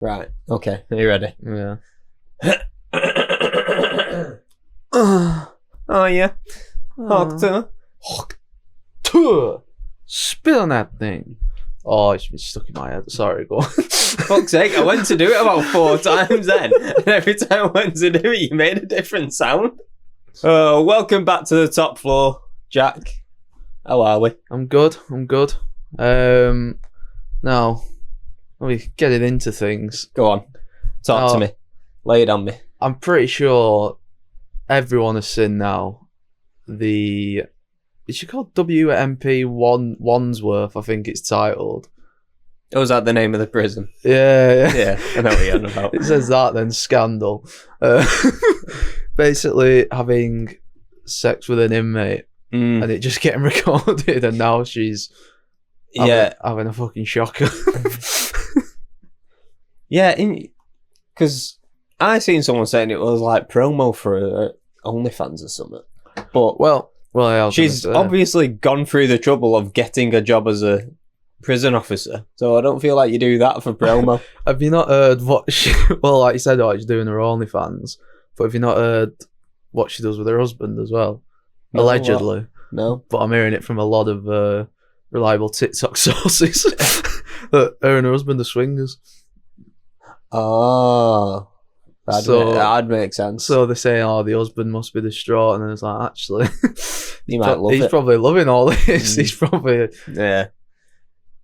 Right. Okay. Are you ready? Yeah. Oh yeah. Tuah. Spit on that thing. Oh, it's been stuck in my head. Sorry, go on. Fuck's sake, I went to do it about 4 times then. And every time I went to do it, you made a different sound. Welcome back to the top floor, Jack. How are we? I'm good. Now, we getting into things. Go on. Talk to me. Lay it on me. I'm pretty sure everyone has seen now is she called WMP Wandsworth, I think it's titled. Oh, is that the name of the prison? Yeah. Yeah, I know what you're on about. It says that then, scandal. Basically having sex with an inmate and it just getting recorded, and now she's having a fucking shocker. Yeah, because I seen someone saying it was like promo for OnlyFans or something. But well, yeah, she's obviously gone through the trouble of getting a job as a prison officer, so I don't feel like you do that for promo. Have you not heard what she... Well, like you said, she's doing her OnlyFans, but have you not heard what she does with her husband as well? No, allegedly. What? No. But I'm hearing it from a lot of reliable TikTok sources that her and her husband are swingers. Oh. That'd make sense. So they say, the husband must be distraught, and then it's like, actually... He's probably loving all this. He's probably... Yeah.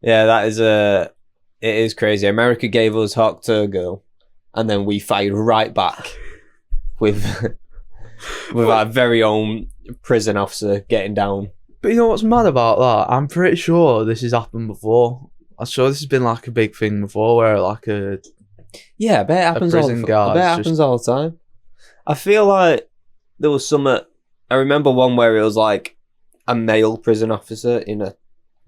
Yeah, that is it is crazy. America gave us Hawk Tuah Girl, and then we fired right back with our very own prison officer getting down. But you know what's mad about that? I'm pretty sure this has happened before. I'm sure this has been like a big thing before, where like a... Yeah, I bet it happens all the time. I feel like there was some... I remember one where it was like a male prison officer in a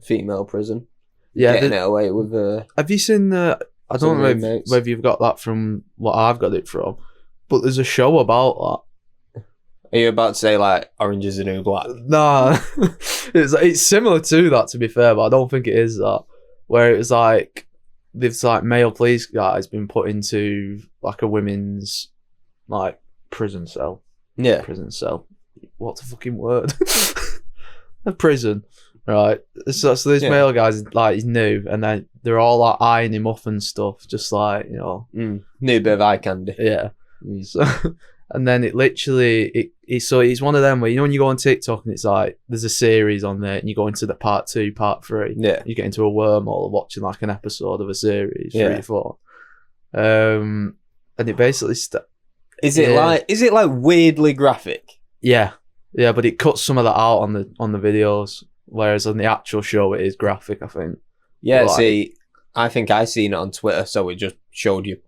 female prison. Yeah, getting it away with... have you seen I don't know whether you've got that from what I've got it from, but there's a show about that. Are you about to say like Orange is the New Black? Nah. it's similar to that, to be fair, but I don't think it is that. Where it was like this like male police guy's been put into like a women's like prison cell. Yeah. Prison cell. What's a fucking word? A prison. Right. So this male guy's like, he's new, and then they're all like eyeing him up and stuff, just like, you know. New bit of eye candy. Yeah. So, and then it literally, it's one of them where, you know, when you go on TikTok and it's like, there's a series on there and you go into the part 2, part 3. Yeah. You get into a wormhole watching like an episode of a series, 3 or 4. And it basically... Is it like weirdly graphic? Yeah. Yeah, but it cuts some of that out on the videos. Whereas on the actual show, it is graphic, I think. Yeah, see, I think I seen it on Twitter, so it just showed you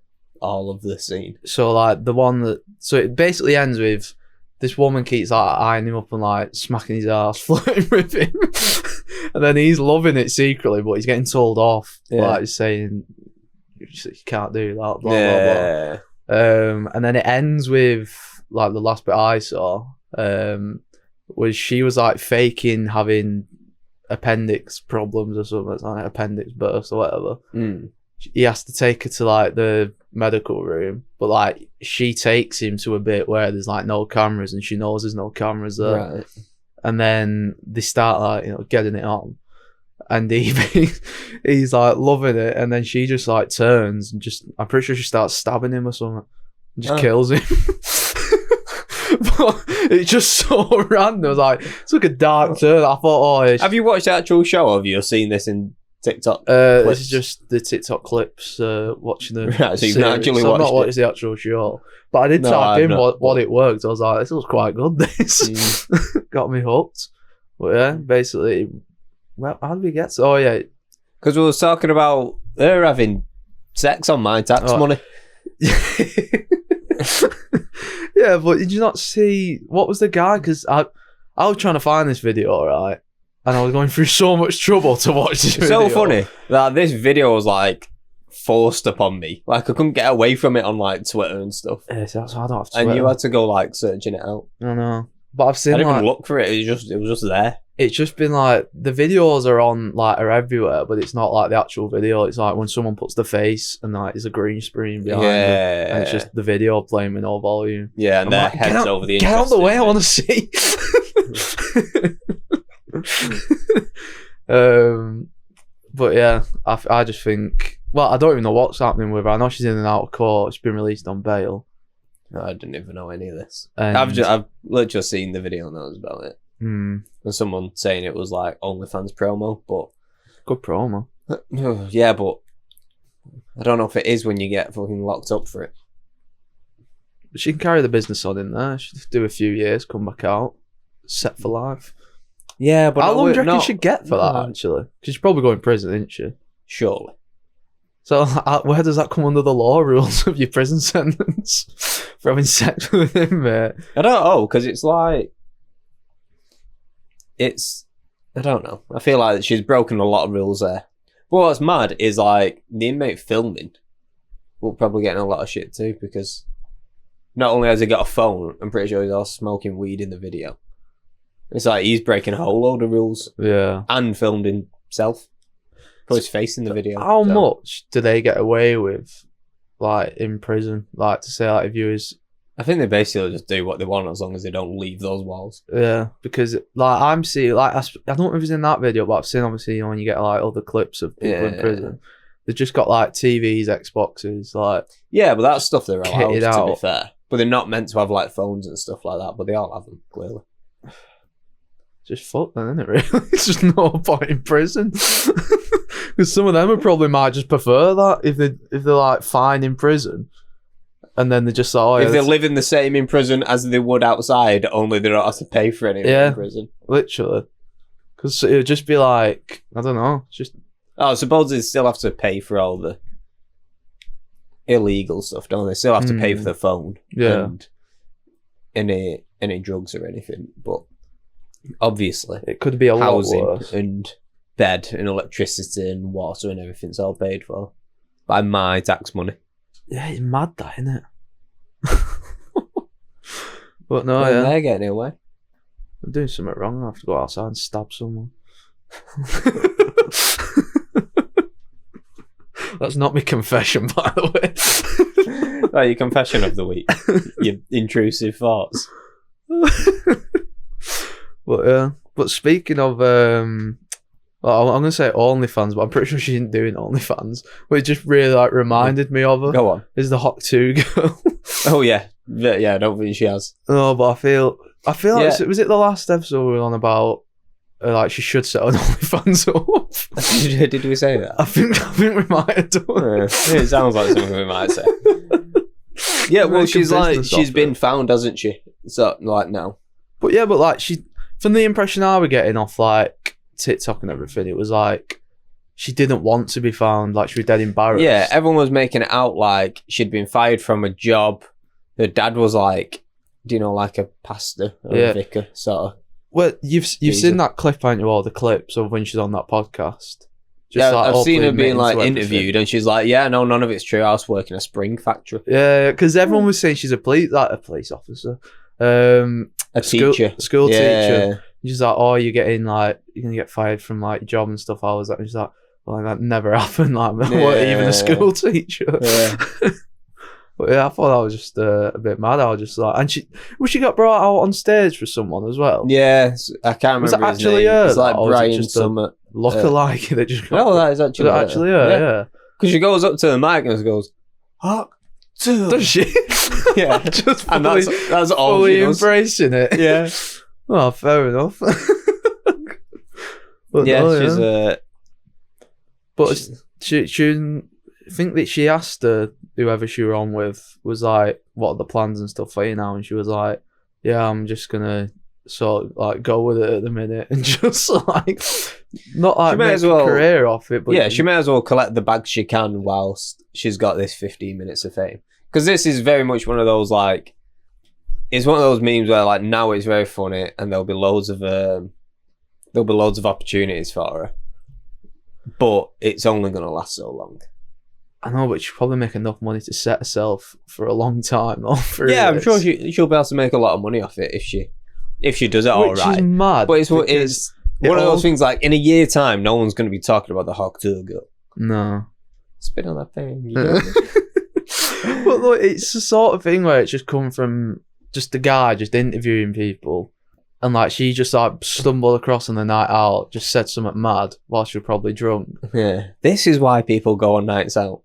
all of the scene. So, like, the one that... So, it basically ends with this woman keeps, like, eyeing him up and, like, smacking his ass, flirting with him. And then he's loving it secretly, but he's getting told off. Yeah. Like, he's saying, you can't do that, blah, blah, blah. And then it ends with, like, the last bit I saw... was she was like faking having appendix problems or something, like appendix burst or whatever. He has to take her to like the medical room, but like she takes him to a bit where there's like no cameras, and she knows there's no cameras there. Right. And then they start like, you know, getting it on, and he's like loving it, and then she just like turns and just, I'm pretty sure she starts stabbing him or something, and just kills him. But it's just so random. Like, it's like a dark turn. I thought, have you watched the actual show, or have you seen this in TikTok? This is just the TikTok clips. Watching the right, so you've not actually so watched I've not watched the actual show, but I did type in what it worked. I was like, this was quite good. This got me hooked. But yeah, basically, well, how did we get? Oh yeah, because we were talking about her having sex on my tax money. Yeah, but did you not see what was the guy? Because I was trying to find this video, right, and I was going through so much trouble to watch this video. It's so funny that this video was like forced upon me. Like I couldn't get away from it on like Twitter and stuff. Yeah, so that's why I don't have Twitter. And you had to go like searching it out. I know, but I've seen. I didn't even look for it. It was just there. it's just been like the videos are everywhere, but it's not like the actual video. It's like when someone puts the face and like there's a green screen behind them, and it's just the video playing with no volume. Yeah, and their heads over the get out of the way. I want to see. But yeah, I just think. Well, I don't even know what's happening with her. I know she's in and out of court. She's been released on bail. No, I didn't even know any of this. And I've literally seen the video and that was about it. And someone saying it was like OnlyFans promo, but good promo. Yeah, but I don't know if it is when you get fucking locked up for it. She can carry the business on in there. She'll do a few years, come back out, set for life. Yeah, but how long do you reckon she'd get for that? Actually, because she's probably going to prison, isn't she? Surely. So where does that come under the law rules of your prison sentence for having sex with him, mate? I don't know, because it's like. I don't know. I feel like she's broken a lot of rules there. But what's mad is like the inmate filming will probably get in a lot of shit too, because not only has he got a phone, I'm pretty sure he's also smoking weed in the video. It's like he's breaking a whole load of rules. Yeah. And filmed himself. Put his face in the video. How much do they get away with, like, in prison? Like, to say, like, if you was... I think they basically just do what they want as long as they don't leave those walls. Yeah, because like I'm seeing, like I don't know if it was in that video, but I've seen obviously, you know, when you get like other clips of people in prison, they've just got like TVs, Xboxes, like yeah, but that's stuff they're allowed out. To be fair. But they're not meant to have like phones and stuff like that. But they all have them clearly. Just fuck then, isn't it? Really, it's just no point in prison. Because some of them would probably might just prefer that if they're like fine in prison. And then they just like, if they live in the same in prison as they would outside, only they don't have to pay for anything in prison. Literally. Because it would just be like, I don't know, just... Oh, suppose they still have to pay for all the illegal stuff, don't they? Still have to pay for the phone. Yeah. And any drugs or anything. But obviously, it could be a lot housing worse. And bed and electricity and water and everything's all paid for by my tax money. Yeah, it's mad that, isn't it? But no, they're getting it away. I'm doing something wrong. I have to go outside and stab someone. That's not my confession, by the way. Right, your confession of the week. Your intrusive thoughts. But speaking of well, I'm going to say OnlyFans, but I'm pretty sure she didn't do it OnlyFans. But it just really like reminded me of her. Go on. Is the Hawk 2 girl. Oh, yeah. Yeah, I don't think she has. No, but I feel like, was it the last episode we were on about, like, she should set an OnlyFans up? Did we say that? I think we might have done. It sounds like something we might say. Yeah, well, she's been found, hasn't she? So, like, no. But yeah, but like, from the impression I was getting off, like, TikTok and everything, it was like she didn't want to be found, like she was dead embarrassed. Yeah, everyone was making it out like she'd been fired from a job. Her dad was like, do you know, like a pastor or a vicar, sort of. Well, you've seen that clip, haven't you, all the clips of when she's on that podcast? Just like, I've seen her being like interviewed and she's like, yeah, no, none of it's true. I was working a spring factory. Yeah, because everyone was saying she's a police officer. A teacher. School teacher. She's like, oh, you're gonna get fired from like your job and stuff. I was like, she's like, well, that never happened. Like, I wasn't even a school teacher. Yeah. But yeah, I thought that was just a bit mad. I was just like, and she got brought out on stage for someone as well. Yeah, I can't remember. Was it actually her? It's like Brian Summit. Look-alike that just got. No, that is actually her. Yeah. Because she goes up to the mic and goes, "Hawk 2." Does she? Yeah, just and that's all fully she does. Embracing it. Yeah. Well, fair enough. But yeah, no, she's But she I think that she asked whoever she were on with was like, what are the plans and stuff for you now? And she was like, yeah, I'm just gonna sort of like go with it at the minute and just like not like make a career off it. But yeah, she may as well collect the bag she can whilst she's got this 15 minutes of fame. Because this is very much one of those like, it's one of those memes where like now it's very funny and there'll be loads of opportunities for her, but it's only going to last so long. I know, but she'll probably make enough money to set herself for a long time. Yeah, I'm sure she'll be able to make a lot of money off it if she does it all right. Which is mad. But it's One of those things, like, in a year's time, no one's going to be talking about the Hawk Tuah girl. No. Spit on that thing. You know? But look, it's the sort of thing where it's just come from just a guy just interviewing people. And, like, she just, like, stumbled across on the night out, just said something mad while she was probably drunk. Yeah. This is why people go on nights out.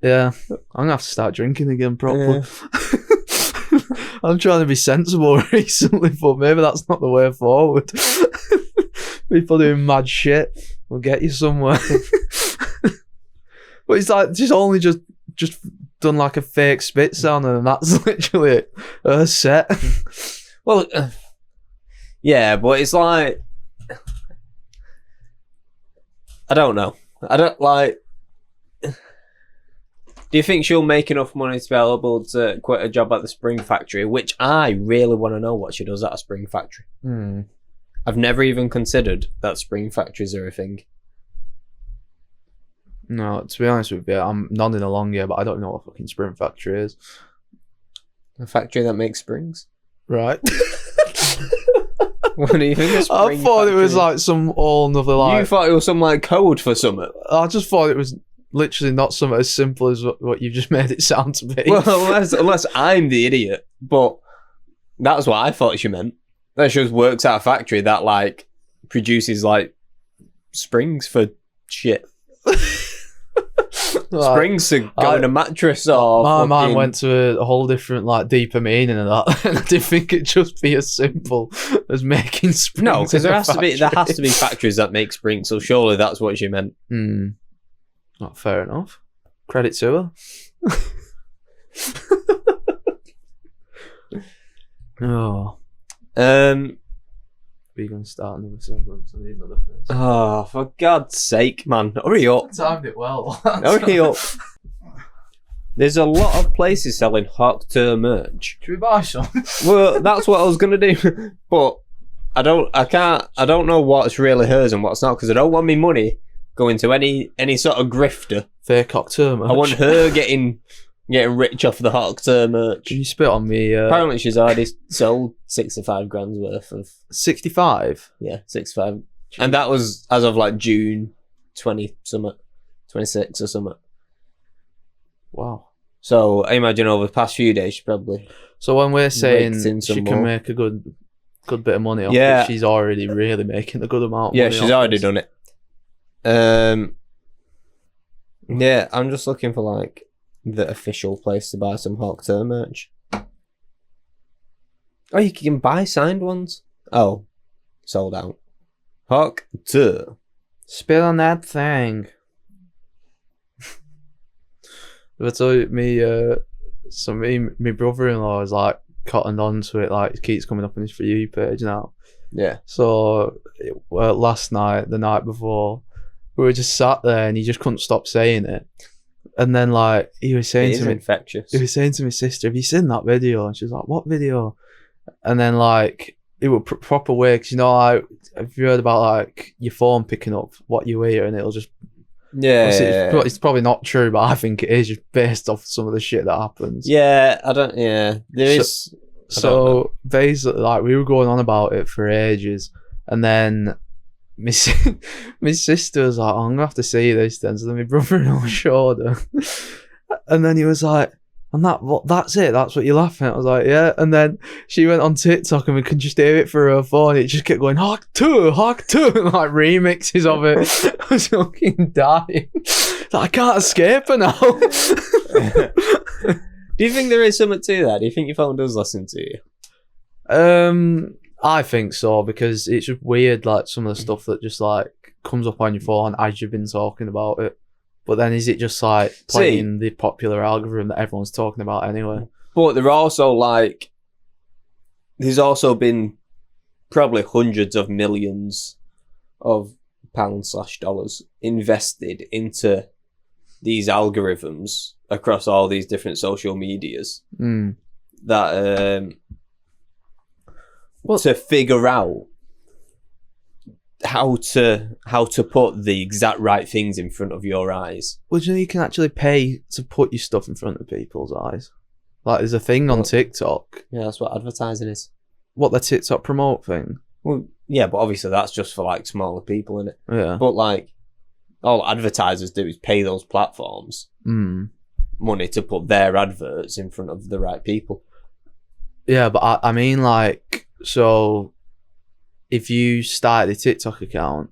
Yeah. I'm going to have to start drinking again properly. Yeah. I'm trying to be sensible recently, but maybe that's not the way forward. People doing mad shit will get you somewhere. But it's like, she's only just done, like, a fake spit sound, and that's literally it. Her set. Well... yeah, but it's like... I don't know. I don't, like... Do you think she'll make enough money to be able to quit a job at the spring factory? Which I really want to know what she does at a spring factory. I've never even considered that spring factories are a thing. No, to be honest with you, I'm nodding along here, but I don't know what a fucking spring factory is. A factory that makes springs? Right. What do you think of spring I thought factory? it was like some all another like... You thought it was some like code for something? I just thought it was literally not something as simple as what you've just made it sound to be. Well, unless I'm the idiot, but that's what I thought she meant. That she just works at a factory that like produces like springs for shit. Like, springs to go in a mattress or my fucking... mind went to a whole different like deeper meaning of that. And I didn't think it'd just be as simple as making springs. No, because there has factory. to be factories that make springs, so surely that's what she meant. Not fair enough. Credit to her. Oh. We're going to start another segment. I need another face. Oh, for God's sake, man. Hurry up. Timed it well. Hurry up. There's a lot of places selling Hawk Tuah merch. Should we buy some? Well, that's what I was going to do. But I don't know what's really hers and what's not, because I don't want me money going to any sort of grifter. Fake Hawk Tuah merch. I want her getting rich off the Hawk Tuah merch. Can you spit on me? Apparently she's already sold 65 grand's worth of... 65? Yeah, 65. And that was as of like June 20-something, 26 or something. Wow. So I imagine over the past few days she probably... So when we're saying she can more. make a good bit of money off it, she's already really making a good amount of money. Yeah, she's already done it. Yeah, I'm just looking for like the official place to buy some Hawk Tuah merch. Oh, you can buy signed ones? Oh, sold out. Hawk Tuah. Spit on that thing. But so my brother-in-law is like cottoned onto it, like it keeps coming up on his For You page now. Yeah. So last night, the night before, we were just sat there and he just couldn't stop saying it. And then like he was saying to me, infectious. He was saying to my sister, "Have you seen that video?" And she's like, "What video?" And then like it was proper way, because you know, like, have you heard about like your phone picking up what you hear and it'll just it's probably not true, but I think it is just based off some of the shit that happens. Yeah, there is. So basically, like we were going on about it for ages, and then my sister was like, "Oh, I'm gonna have to see this then." So then my brother-in-law showed her, and then he was like, "And that's it? That's what you're laughing at?" I was like, "Yeah." And then she went on TikTok and we could just hear it through her phone. It just kept going, Hawk Tuah, and like remixes of it. I was fucking dying. Like, I can't escape her now. Do you think there is something to that? Do you think your phone does listen to you? I think so, because it's just weird, like some of the stuff that just like comes up on your phone as you've been talking about it. But then is it just like playing the popular algorithm that everyone's talking about anyway? But there's also been probably hundreds of millions of pounds/dollars invested into these algorithms across all these different social medias that to figure out how to put the exact right things in front of your eyes. Well, do you know you can actually pay to put your stuff in front of people's eyes? Like, there's a thing on TikTok. Yeah, that's what advertising is. What, the TikTok promote thing? Well, Yeah, but obviously that's just for like smaller people, innit? Yeah. But like, all advertisers do is pay those platforms money to put their adverts in front of the right people. Yeah, but I mean, like, so if you started a TikTok account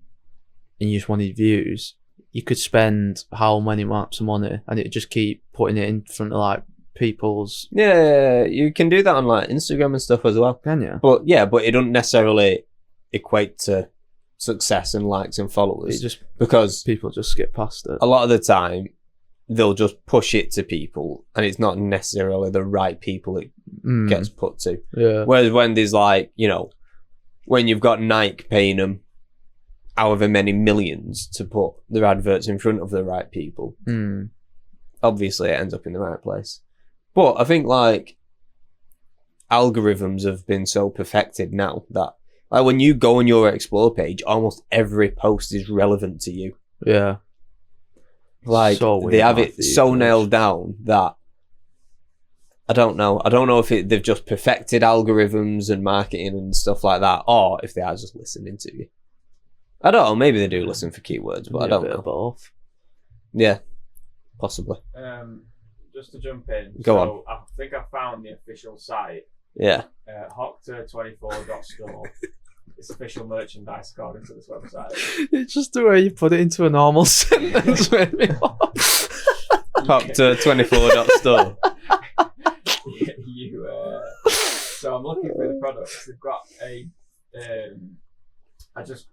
and you just wanted views, you could spend how many amounts of money and it just keep putting it in front of like people's. Yeah, you can do that on like Instagram and stuff as well. Can you? But yeah, but it doesn't necessarily equate to success and likes and followers. It just because people just skip past it. A lot of the time, they'll just push it to people, and it's not necessarily the right people it gets put to. Yeah. Whereas when there's like, you know, when you've got Nike paying them however many millions to put their adverts in front of the right people, obviously it ends up in the right place. But I think like algorithms have been so perfected now that like when you go on your Explore page, almost every post is relevant to you. Yeah. Like So they have weird, it so nailed down that I don't know. I don't know if they've just perfected algorithms and marketing and stuff like that, or if they are just listening to you. I don't know. Maybe they do listen for keywords, but I don't know. Both. Yeah, possibly. Just to jump in. Go on. I think I found the official site. Yeah. Hoctor24.store. It's official merchandise according to this website. It's just the way you put it into a normal sentence made me laugh. Hoctor24.store. So I'm looking through the products. They've got I just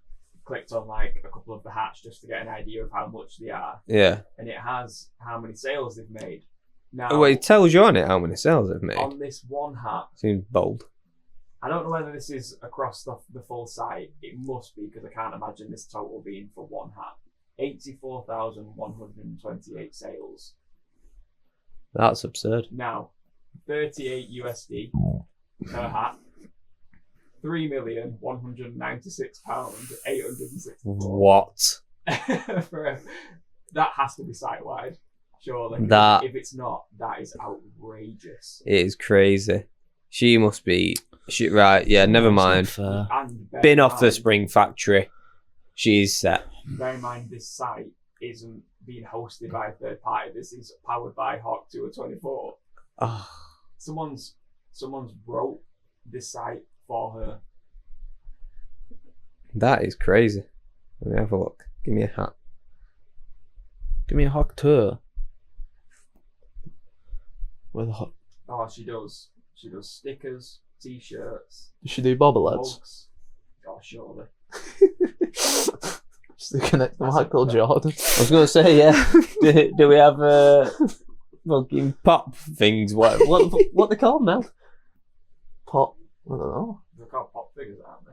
clicked on like a couple of the hats just to get an idea of how much they are. Yeah. And it has how many sales they've made. Now, Oh, well, it tells you on it how many sales they've made. on this one hat, Seems bold. I don't know whether this is across the full site. It must be because I can't imagine this total being for one hat. 84,128 sales. That's absurd. Now, 38 USD per hat. £3,196,864. What? That has to be site wide, surely. That- if it's not, that is outrageous. It is crazy. She must be... right, yeah, never mind. And bear Bin in off the mind- Spring Factory. She's set. Bear in mind, this site isn't being hosted by a third party. This is powered by Hawk24. Oh, Someone's wrote this site for her. that is crazy. Let me have a look. Give me a hat. Give me a hot tour. With a hot. Oh, she does. She does stickers, t-shirts, Does she do bobbleheads? mugs. Oh, surely. Sticking it to That's Michael it. Jordan. I was going to say, yeah. do we have fucking pop things? What they called now? Pop. I don't know. They're called pop figures, aren't they?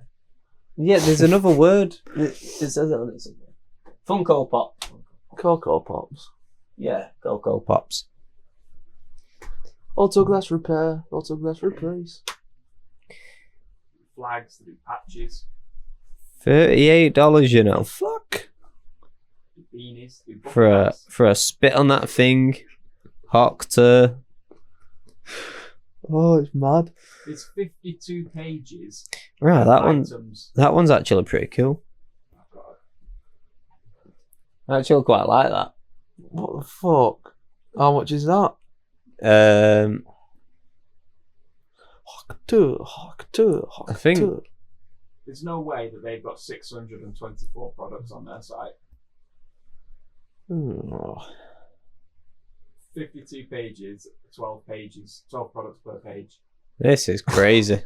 Yeah, there's another word. It says it on it somewhere. Funko Pop. Cocoa Pops. Yeah, Cocoa Pops. Autoglass repair. Autoglass replace. Flags, they do patches, $38, you know, Fuck. they do beanies, they do for bucket a spit on that thing. Hoctor. Oh, it's mad. There's 52 pages. Right, of that items. one's actually pretty cool. Oh, God. I actually quite like that. What the fuck? How much is that? Hawk two. I think- There's no way that they've got 624 products on their site. 52 pages, 12 pages, 12 products per page. This is crazy.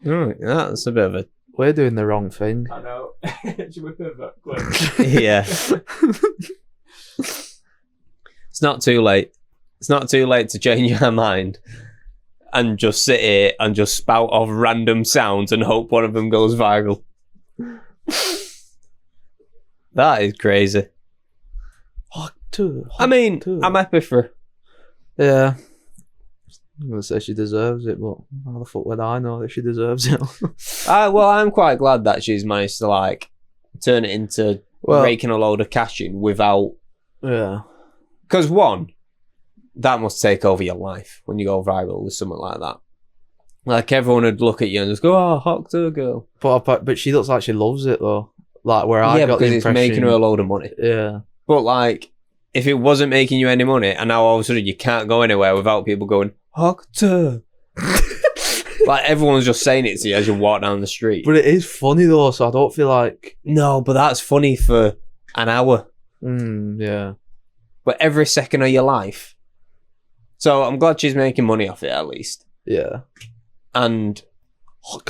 Right, that's a bit of a We're doing the wrong thing. I know. Should we pivot? Quick. yeah. It's not too late. It's not too late to change your mind and just sit here and just spout off random sounds and hope one of them goes viral. That is crazy. Hawk two. I mean, I'm happy for. Yeah. I'm gonna say she deserves it, but how the fuck would I know that she deserves it? Well, I'm quite glad that she's managed to like turn it into raking a load of cash in without. Yeah. Because one, that must take over your life when you go viral with something like that. Like everyone would look at you and just go, "Oh, hot tour girl." But she looks like she loves it though. Like where I Yeah, got the because it's impression, making her a load of money. Yeah. But like, if it wasn't making you any money, and now all of a sudden you can't go anywhere without people going, hot tour. Like everyone's just saying it to you as you walk down the street. But it is funny though, so I don't feel like. No, but that's funny for an hour. Yeah. But every second of your life. So I'm glad she's making money off it at least. Yeah. And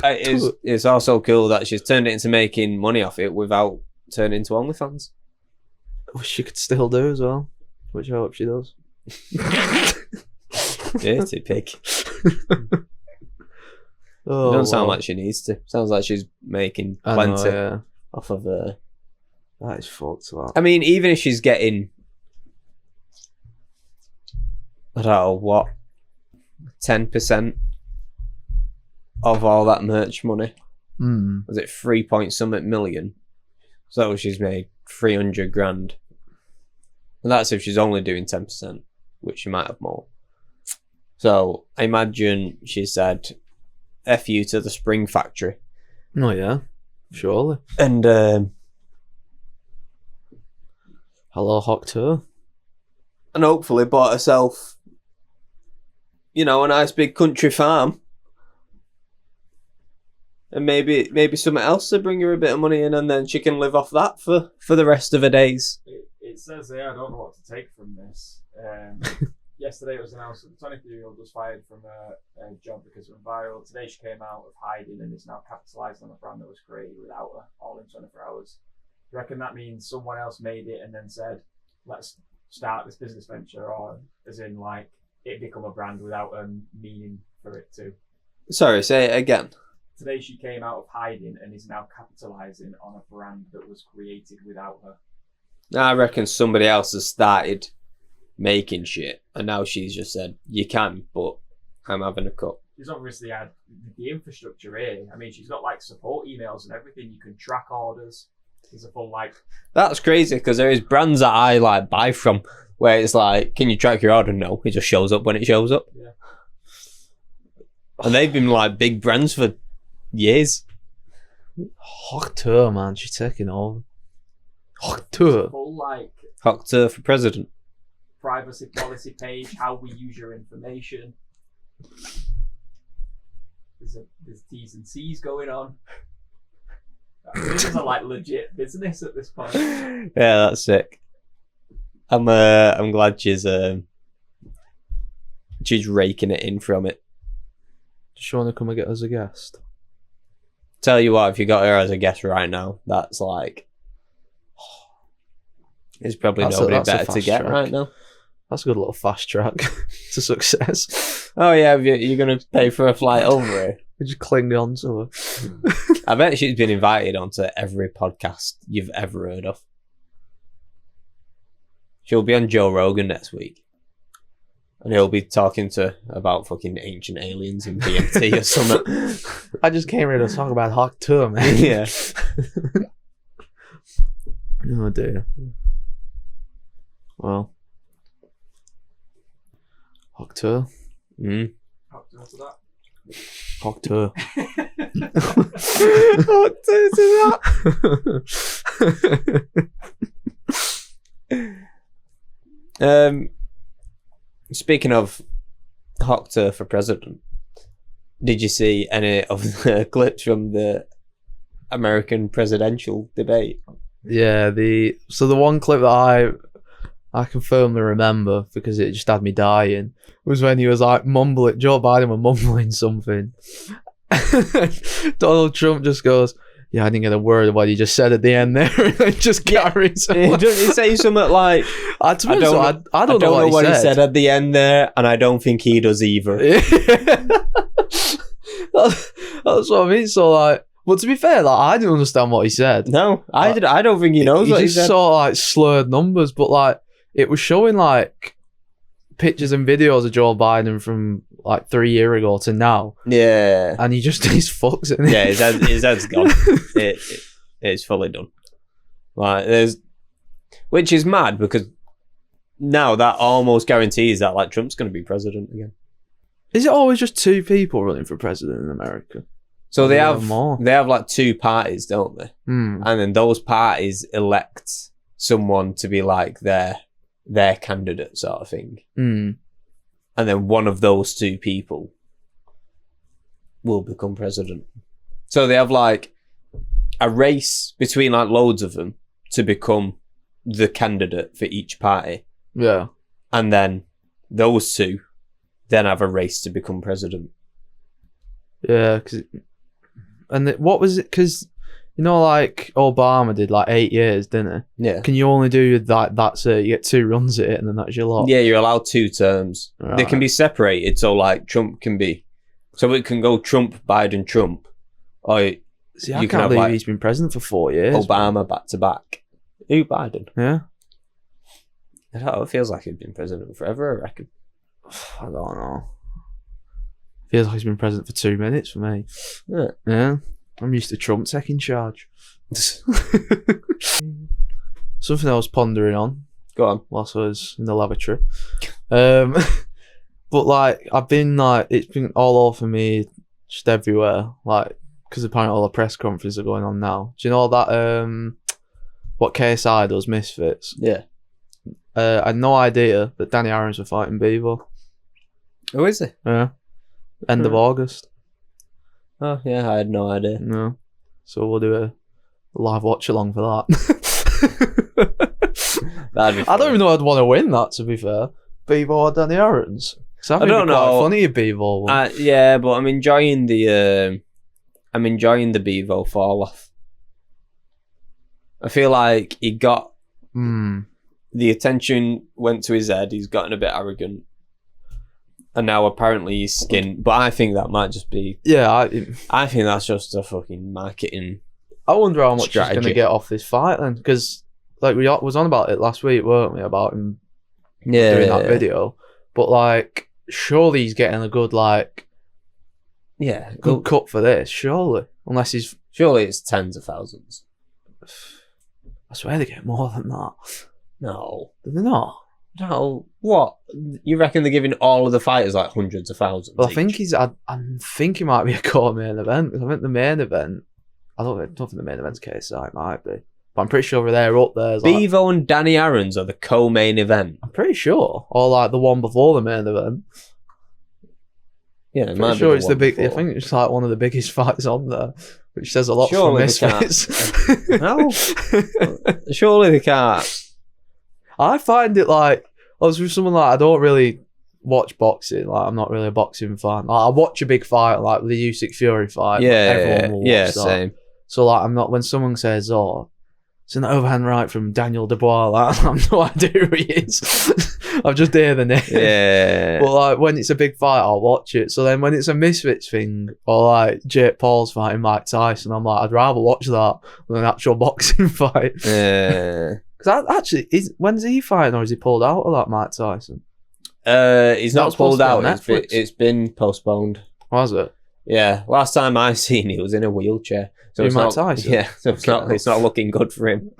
it's also cool that she's turned it into making money off it without turning into OnlyFans. Which she could still do as well. Which I hope she does. Dirty pig. Oh, It doesn't sound like she needs to. Sounds like she's making plenty off of her. That is fucked up. I mean, even if she's getting, I don't know what, 10% of all that merch money. Was it 3 point something million? So she's made 300 grand. And that's if she's only doing 10%, which she might have more. So I imagine she said, F you to the Spring Factory. Oh yeah, surely. And hello, Hoctor. And hopefully bought herself, a nice big country farm. And maybe something else to bring her a bit of money in, and then she can live off that for the rest of her days. It says there, I don't know what to take from this. Yesterday it was announced that the 23-year-old was fired from a job because it went viral. Today she came out of hiding and is now capitalised on a brand that was created without her, all in 24 hours. Do you reckon that means someone else made it and then said, let's start this business venture, or as in like it become a brand without a meaning for it to? Sorry, say it again. Today she came out of hiding and is now capitalising on a brand that was created without her. I reckon somebody else has started making shit, and now she's just said, you can, but I'm having a cut. She's obviously had the infrastructure here. I mean, she's got like support emails and everything. You can track orders. There's a full That's crazy, because there is brands that I like buy from where it's like, can you track your order? No, it just shows up when it shows up. Yeah. And they've been like big brands for years. Hoctor, man, she's taking over. Hoctor. Full Hoctor for president. Privacy policy page, how we use your information. There's T's and C's going on. This is a legit business at this point. Yeah, that's sick. I'm glad she's raking it in from it. Does she want to come and get us a guest? Tell you what, if you got her as a guest right now, that's like, there's probably nobody better to get right now. That's a good little fast track to success. Oh yeah, you're going to pay for a flight over here? We just cling on to her. I bet she's been invited onto every podcast you've ever heard of. She'll be on Joe Rogan next week. And he'll be talking to about fucking ancient aliens and BMT or something. I just came here to talk about Hoctor, man. Yeah. Oh dear. Well. Hoctor. Hoctor to that. Hoctor. Hoctor to that. Speaking of Hoctor for president, did you see any of the clips from the American presidential debate? Yeah, the one clip that I can firmly remember because it just had me dying was when he was like mumbling. Joe Biden was mumbling something. Donald Trump just goes, "Yeah, I didn't get a word of what he just said at the end there," and then just carries on. Doesn't he say something like, I don't know what he said at the end there, and I don't think he does either. That's what I mean. So like, but to be fair, I didn't understand what he said. No, I don't think he knows what he said. He just saw slurred numbers, but it was showing pictures and videos of Joe Biden from 3 years ago to now. Yeah. And he's fucked it. Yeah, his head's gone. It's fully done. Which is mad because now that almost guarantees that Trump's going to be president again. Is it always just two people running for president in America? So they Or have more? they have like two parties, don't they? Hmm. And then those parties elect someone to be like their candidate sort of thing. Hmm. And then one of those two people will become president. So they have like a race between like loads of them to become the candidate for each party. Yeah. And then those two then have a race to become president. Yeah. What was it? Because, like Obama did like 8 years, didn't he? Yeah. Can you only do that so you get 2 runs at it and then that's your lot? Yeah, you're allowed 2 terms. Right. They can be separated. So like Trump can be... So it can go Trump, Biden, Trump. Or See, I you can can't have, believe like, he's been president for 4 years. Obama back to back. Who, Biden? Yeah. I don't know, it feels like he's been president forever, I reckon. I don't know. Feels like he's been president for 2 minutes for me. Yeah. Yeah. I'm used to Trump taking charge. Something I was pondering on Go on. whilst I was in the lavatory. But like, I've been like, it's been all over me, just everywhere. Like, because apparently all the press conferences are going on now. Do you know that, what KSI does, Misfits? Yeah. I had no idea that Danny Aaron's were fighting Bevo. Who is he? Yeah. End of August. Oh, yeah, I had no idea. No. So we'll do a live watch along for that. That'd be I funny. don't even know I'd want to win that, to be fair. Bevo or Danny Aaron's. I don't know. Funny if Bevo won. Yeah, but I'm enjoying the Bevo fall off. I feel like he got the attention went to his head. He's gotten a bit arrogant, and now apparently he's skinned. But I think that might just be. Yeah, I think that's just a fucking marketing. I wonder how much strategy. he's going to get off this fight then, because like we was on about it last week, weren't we? About him doing that video, but like surely he's getting a good good cut for this, surely, unless he's. Surely it's tens of thousands. I swear they get more than that. No. Do they not? No. What? You reckon they're giving all of the fighters like hundreds of thousands? Well, I each? think I think it might be a co-main event. I think the main event. I don't think the main event's KSI. It might be, but I'm pretty sure they're up there. Bevo and Danny Aaron's are the co-main event. I'm pretty sure, or like the one before the main event. Yeah, I'm pretty sure it's the big. I think it's like one of the biggest fights on there, which says a lot for Surely they can't. Misfits. No. Surely they can't. I find it like I was with someone like I don't really watch boxing. Like I'm not really a boxing fan. Like, I watch a big fight like the Usyk Fury fight. Yeah, everyone will watch that. same. So like I'm not when someone says, "Oh, it's an overhand right from Daniel Dubois," like, I have no idea who he is. I've just heard the name. Yeah. But like when it's a big fight, I'll watch it. So then when it's a Misfits thing or like Jake Paul's fighting Mike Tyson, I'm like, I'd rather watch that than an actual boxing fight. Yeah. Because actually, when's he fighting, or is he pulled out of that Mike Tyson? He's not pulled out. Netflix. It's been postponed. Was it? Yeah. Last time I seen he was in a wheelchair. So Who, it's Mike not. Tyson? Yeah. So it's not looking good for him.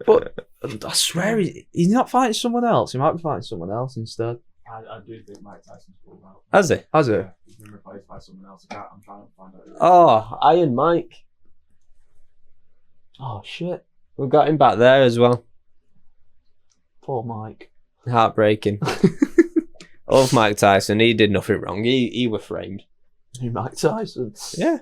But I swear he's not fighting someone else. He might be fighting someone else instead. I do think Mike Tyson's pulled out. Has he? Has it? He's been replaced by someone else. I'm trying to find out. Oh, Iron Mike. Oh shit! We've got him back there as well. Poor Mike. Heartbreaking. I love Mike Tyson. He did nothing wrong. He was framed. Who, Mike Tyson? Yeah.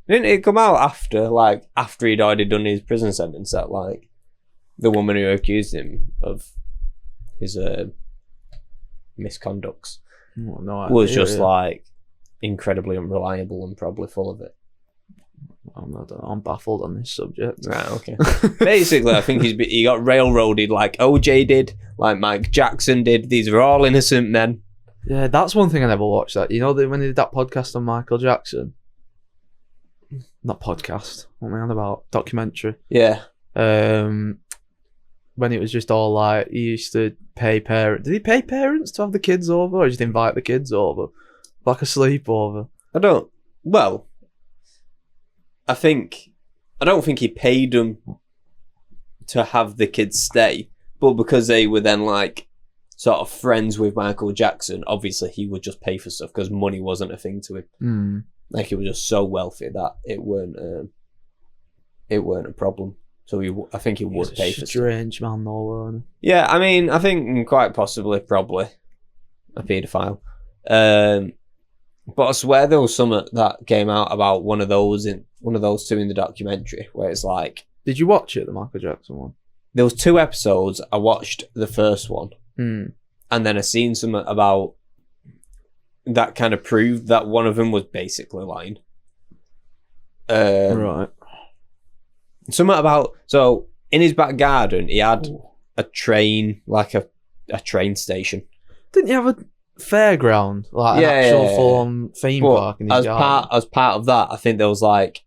Didn't it come out after he'd already done his prison sentence that like the woman who accused him of his misconducts Oh, no was idea, just like incredibly unreliable and probably full of it. I don't know. I'm baffled on this subject. Right, okay. Basically, I think he got railroaded like OJ did, like Mike Jackson did. These are all innocent men. Yeah, that's one thing I never watched. That when they did that podcast on Michael Jackson. Not podcast. What am I on about? Documentary. Yeah. When it was just all like he used to pay parents. Did he pay parents to have the kids over, or just invite the kids over, like a sleepover? I don't think he paid them to have the kids stay, but because they were then like sort of friends with Michael Jackson, obviously he would just pay for stuff because money wasn't a thing to him. Like, he was just so wealthy that it weren't a problem. So I think he would pay for stuff. Strange man, though, weren't Yeah, I mean, I think quite possibly, probably a paedophile. But I swear there was something that came out about one of those two in the documentary where it's like. Did you watch it, the Michael Jackson one? There was 2 episodes. I watched the first one, and then I seen something about that kind of proved that one of them was basically lying. Right. Something about, so in his back garden he had a train, like a train station. Didn't you have a fairground, like an actual full-on theme park in his garden? As part of that, I think there was like,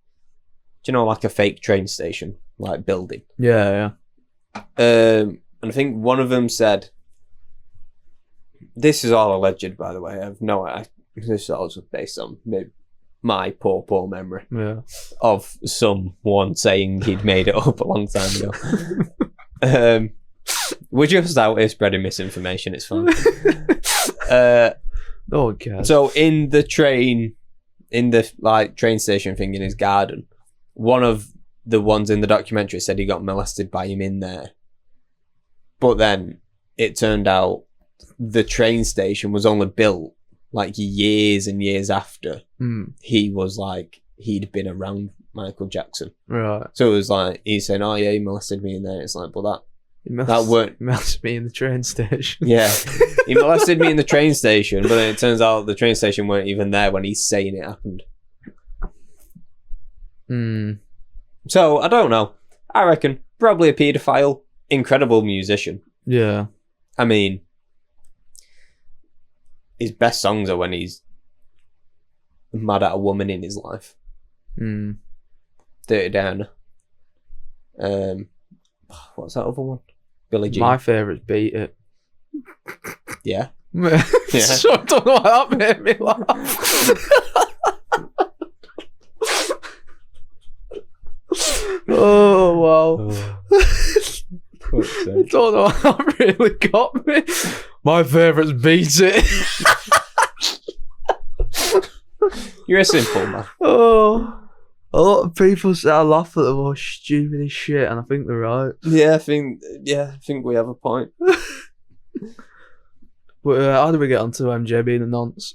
do you know, like a fake train station, like building. Yeah. And I think one of them said, this is all alleged, by the way. I have no idea. This is also based on my poor memory of someone saying he'd made it up a long time ago. We're just out here spreading misinformation. It's fine. Oh god. So in the train station thing in his garden, one of the ones in the documentary said he got molested by him in there. But then it turned out the train station was only built like years and years after he was like, he'd been around Michael Jackson. Right. So it was like, he's saying, oh yeah, he molested me in there. It's like, but that weren't... molested me in the train station. Yeah. He molested me in the train station, but then it turns out the train station weren't even there when he's saying it happened. So, I don't know. I reckon probably a paedophile, incredible musician. Yeah. I mean, his best songs are when he's mad at a woman in his life. Dirty Down. What's that other one? Billie Jean. My favourite's Beat It. Yeah. So I don't know why that made me laugh. Oh wow. I don't know how that really got me. My favourite's Beat It. You're a simple man. Oh, a lot of people say I laugh at the most stupidest shit, and I think they're right. Yeah, I think we have a point. But how do we get onto MJ being a nonce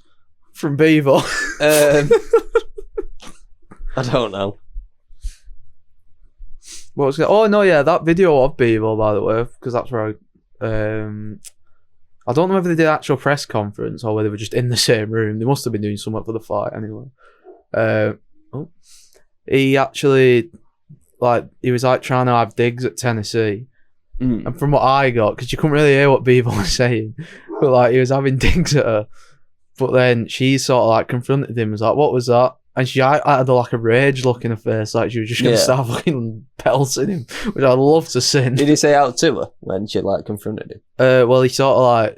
from Beaver? I don't know. That video of Beaver, by the way, because that's where I don't know whether they did an actual press conference or whether they were just in the same room. They must have been doing something for the fight anyway. He actually, he was trying to have digs at Tennessee. And from what I got, because you couldn't really hear what Beaver was saying, but he was having digs at her. But then she sort of confronted him, was like, what was that? And she had a rage look in her face, like she was just going to start fucking pelting him, which I'd love to see. Did he say out to her when she confronted him? Well, he sort of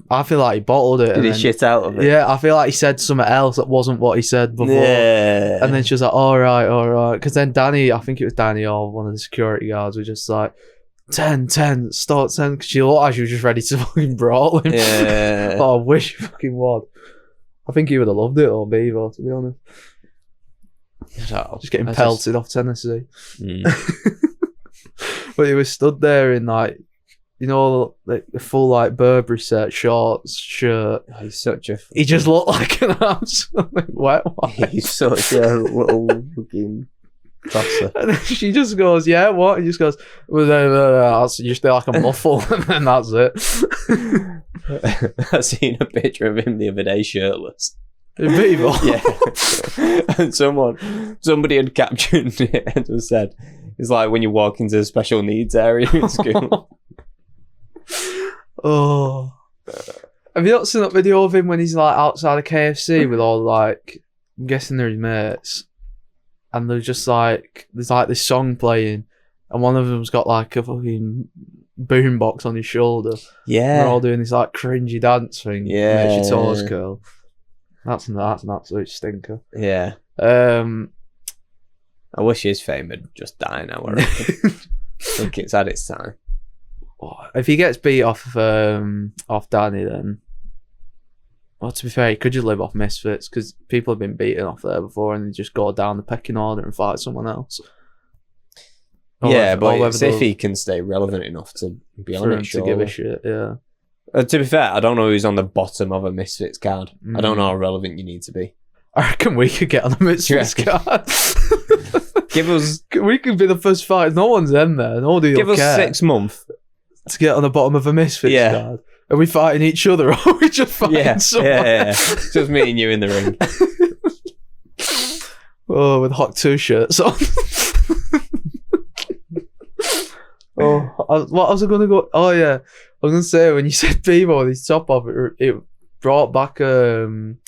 I feel like he bottled it. Did he shit out of it? Yeah, I feel like he said something else that wasn't what he said before. Yeah. And then she was like, all right. Because then Danny, I think it was Danny or one of the security guards, was just like, 10, start 10. Because she looked like she was just ready to fucking brawl him. Yeah. Oh, I wish he fucking would. I think he would have loved it, or Beaver, to be honest. Just getting pelted off Tennessee. But he was stood there in the full Burberry set, shorts, shirt. Oh, he's such a... He just looked like an absolute wet one. He's such a little fucking tosser. And then she just goes, yeah, what? He just goes, you just like a muffle, and then that's it. I seen a picture of him the other day shirtless. In Beaver? Yeah. And somebody had captioned it and just said, it's like when you walk into the special needs area in school. Oh. Have you not seen that video of him when he's outside a KFC with all I'm guessing they're his mates, and they're just there's this song playing, and one of them's got a fucking boombox on his shoulder. Yeah. They're all doing this cringy dance thing. Yeah. Makes your toes curl. That's an absolute stinker. Yeah. I wish his fame had just died now. I reckon. I think it's had its time. if he gets beat off Danny, then. Well, to be fair, he could just live off Misfits because people have been beaten off there before and they just go down the pecking order and fight someone else. But it's if he can stay relevant enough to be on it, to give a shit, yeah. To be fair, I don't know who's on the bottom of a Misfits card. I don't know how relevant you need to be. I reckon we could get on the Misfits card. We could be the first fight. No one's in there. Nobody will care. Give us 6 months to get on the bottom of a Misfits card. Are we fighting each other or are we just fighting someone? Yeah. Just me and you in the ring. With Hawk 2 shirts on. What was I going to go? Oh, yeah. I was going to say, when you said Bebo with his top off, it brought back when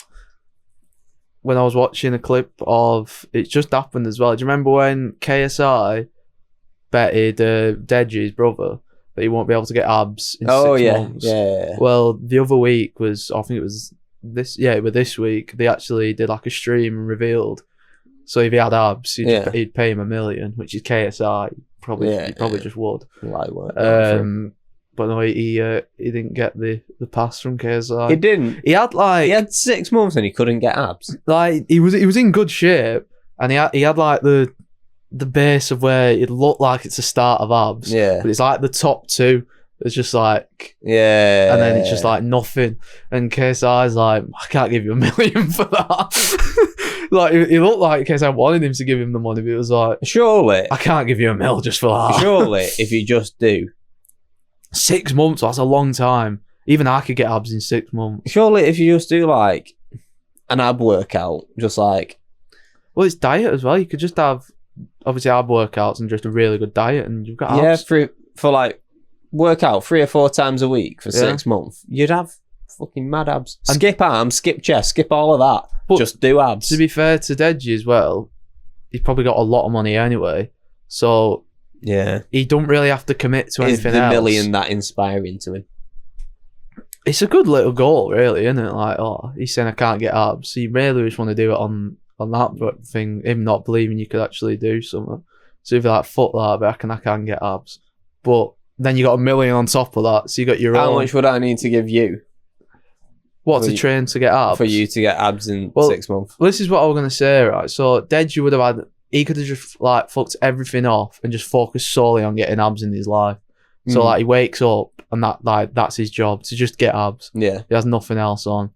I was watching a clip of it just happened as well. Do you remember when KSI betted Deji's brother that he won't be able to get abs in 6 months? Yeah. Well, the other week was, I think it was this week, they actually did like a stream and revealed. So if he had abs, he'd pay him $1 million, which is KSI. He probably just would. But no, he didn't get the pass from KSI. He didn't. He had 6 months and he couldn't get abs. Like he was in good shape, and he had like the base of where it looked like it's the start of abs. Yeah. But it's like the top 2. It's just like and then it's just like nothing. And KSI's like, I can't give you $1 million for that. Like it looked like KSI wanted him to give him the money, but it was like, surely I can't give you $1 million just for that. Surely, if you just do 6 months, that's a long time. Even I could get abs in 6 months. Surely, if you just do like an ab workout, just like, well, it's diet as well. You could just have obviously ab workouts and just a really good diet, and you've got abs. Yeah, for like workout 3 or 4 times a week for 6 months, you'd have fucking mad abs. And skip arms, skip chest, skip all of that. But just do abs. To be fair to Deji as well, he's probably got a lot of money anyway, so yeah, he don't really have to commit to anything else. Is the $1 million that inspiring to him? It's a good little goal, really, isn't it? Like, he's saying I can't get abs, so you really just want to do it on that thing. Him not believing you could actually do something. So if you're like, fuck that, I can get abs, but then you got $1 million on top of that, so you got your own. How much would I need to give you? What, to train to get abs? For you to get abs in 6 months. Well, this is what I was going to say, right? So, Deji would have had, he could have just like fucked everything off and just focused solely on getting abs in his life. So, like, he wakes up and that's his job, to just get abs. Yeah. He has nothing else on.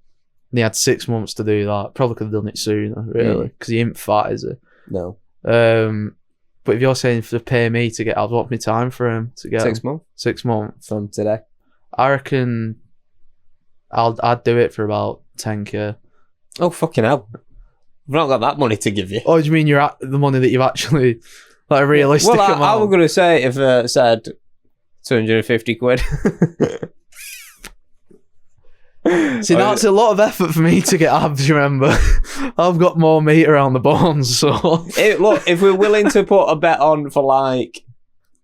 And he had 6 months to do that. Probably could have done it sooner, really, because he ain't fat, is he? No. But if you're saying to pay me to get abs, what's my time for him to get 6 months? 6 months. From today. I reckon I'd do it for about 10k. Oh, fucking hell. I've not got that money to give you. Oh, do you mean you're at the money that you've actually, like, a realistic amount? I was going to say, if it said 250 quid. See, that's a lot of effort for me to get abs, remember? I've got more meat around the bones, so... Look, if we're willing to put a bet on for, like,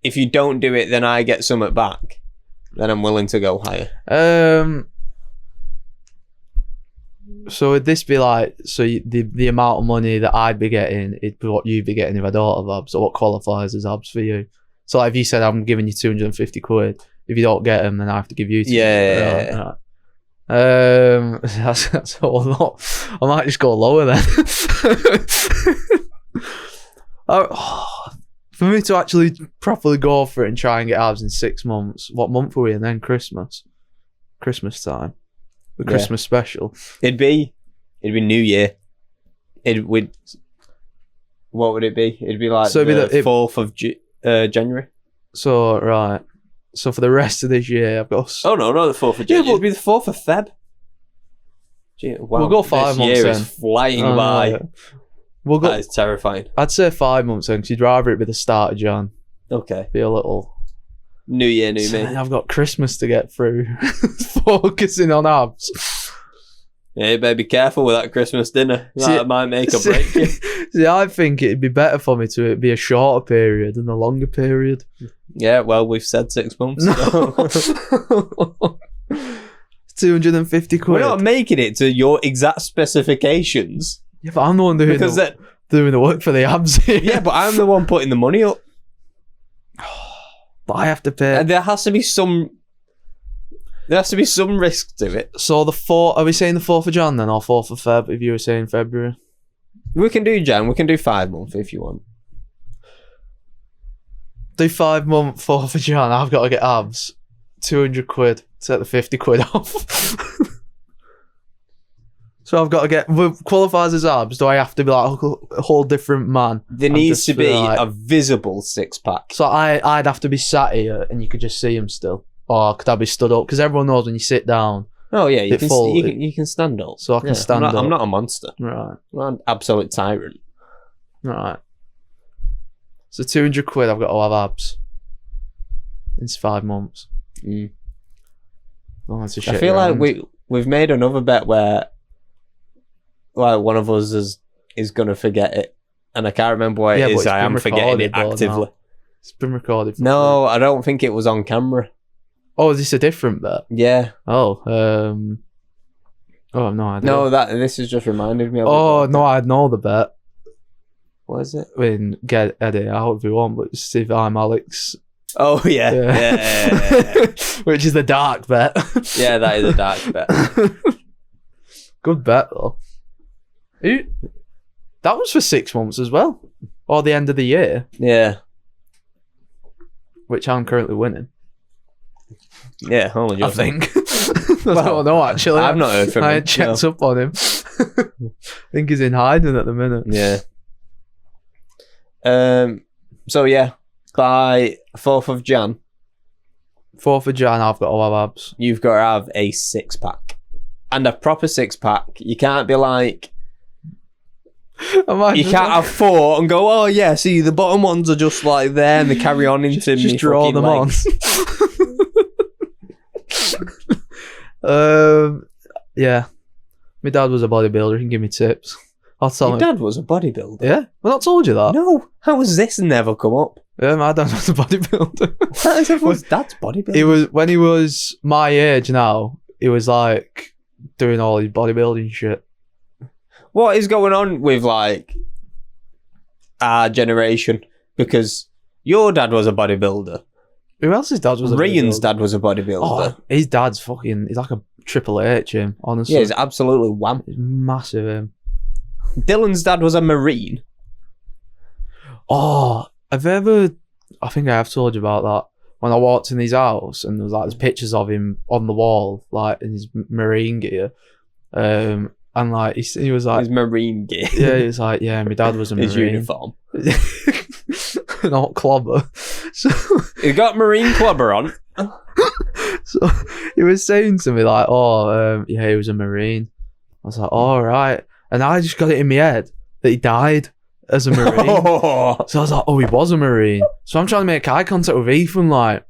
if you don't do it, then I get something back, then I'm willing to go higher. So would this be like, the amount of money that I'd be getting, it'd be what you'd be getting if I don't have abs, or what qualifies as abs for you? So like, if you said I'm giving you 250 quid, if you don't get them, then I have to give you 200. Yeah. That's a lot. I might just go lower then. For me to actually properly go for it and try and get abs in 6 months, what month are we in then? Christmas time. The Christmas special. It'd be New Year. What would it be? It'd be like the 4th of January. So, right. So for the rest of this year, I've got... Oh, no, not the 4th of January. Yeah, it'd be the 4th of Feb. Gee, wow, we'll go 5 months year then. Is flying by. Yeah. That is terrifying. I'd say 5 months then, because you'd rather it be the start of Jan. Okay. Be a little... New year, new me. I've got Christmas to get through. Focusing on abs. Yeah, you better be careful with that Christmas dinner. That might make or break you. See, I think it'd be better for me to be a shorter period than a longer period. Yeah, well, we've said 6 months. No. 250 quid. We're not making it to your exact specifications. Yeah, but I'm the one doing the work for the abs here. Yeah, but I'm the one putting the money up. But I have to pay. And there has to be some risk to it. So are we saying the 4th of Jan then, or 4th of Feb, if you were saying February? We can do Jan, we can do 5 months if you want. Do 5 month, 4th of Jan, I've got to get abs. 200 quid, take the 50 quid off. So I've got to get, qualifies as abs, do I have to be like a whole different man? There needs to be a visible 6-pack. So I'd have to be sat here and you could just see him still. Or could I be stood up? Because everyone knows when you sit down. Oh yeah, you can stand up. So I can stand up. I'm not a monster. Right. I'm not an absolute tyrant. Right. So 200 quid I've got to have abs. It's 5 months. Mm. Oh, that's a shit I feel round. like we've made another bet where like one of us is gonna forget it. And I can't remember what it is. I am forgetting it actively. It's been recorded. No, I don't think it was on camera. Oh, is this a different bet? Yeah. Oh, I have no idea. No, this has just reminded me of Oh, it. no, I know the bet. What is it? I mean, get Eddie out if you want, but see if I'm Alex. Oh, yeah. Yeah. Which is the dark bet. Yeah, that is a dark bet. Good bet, though. That was for 6 months as well. Or the end of the year. Yeah. Which I'm currently winning. Yeah, only I just. think. I don't know, actually. I've not heard from him. I ain't checked up on him. I think he's in hiding at the minute. Yeah. So, yeah, by 4th of Jan, 4th of Jan, I've got to have abs. you've got to have a 6-pack. And a proper 6-pack. You can't be like... You can't have 4 and go, oh yeah, see, the bottom ones are just like there and they carry on into just me draw them legs. on. Yeah. My dad was a bodybuilder. He can give me tips. I'll tell Your him. dad was a bodybuilder? Yeah? Well, I told you that. No, how has this never come up? Yeah, my dad was a bodybuilder. That is everyone's dad's bodybuilder. When he was my age now, he was like doing all his bodybuilding shit. What is going on with like our generation? Because your dad was a bodybuilder. Who else's dad was a Ryan's bodybuilder? dad was a bodybuilder. Oh, his dad's fucking... He's like a Triple H, him, honestly. Yeah, he's absolutely wham. He's massive, him. Dylan's dad was a Marine. Oh, have you ever... I think I have told you about that. When I walked in his house and there was like there's pictures of him on the wall, like in his Marine gear. And like he was like... His Marine gear. Yeah, he was like, yeah, my dad was a Marine. His uniform. Not clobber. So... He got Marine clobber on. So he was saying to me like, yeah, he was a Marine. I was like, all right. And I just got it in my head that he died as a Marine. So I was like, oh, he was a Marine. So I'm trying to make eye contact with Ethan like,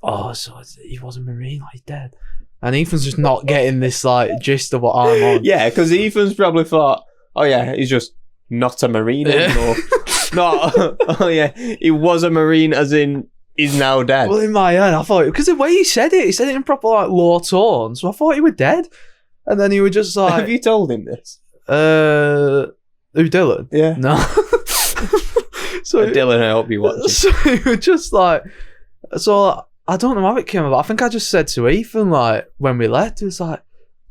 oh, so he was a Marine, like he's dead. And Ethan's just not getting this like gist of what I'm on. Yeah, because Ethan's probably thought, oh yeah, he's just not a Marine anymore. Oh yeah, he was a Marine as in he's now dead. Well, in my head, I thought, because the way he said it in proper like low tone, so I thought he was dead. And then he was just like... Have you told him this? Who, Dylan? Yeah. No. So Dylan, I hope you watch it. So he was just like... So I don't know how it came about. I think I just said to Ethan, like, when we left, he was like,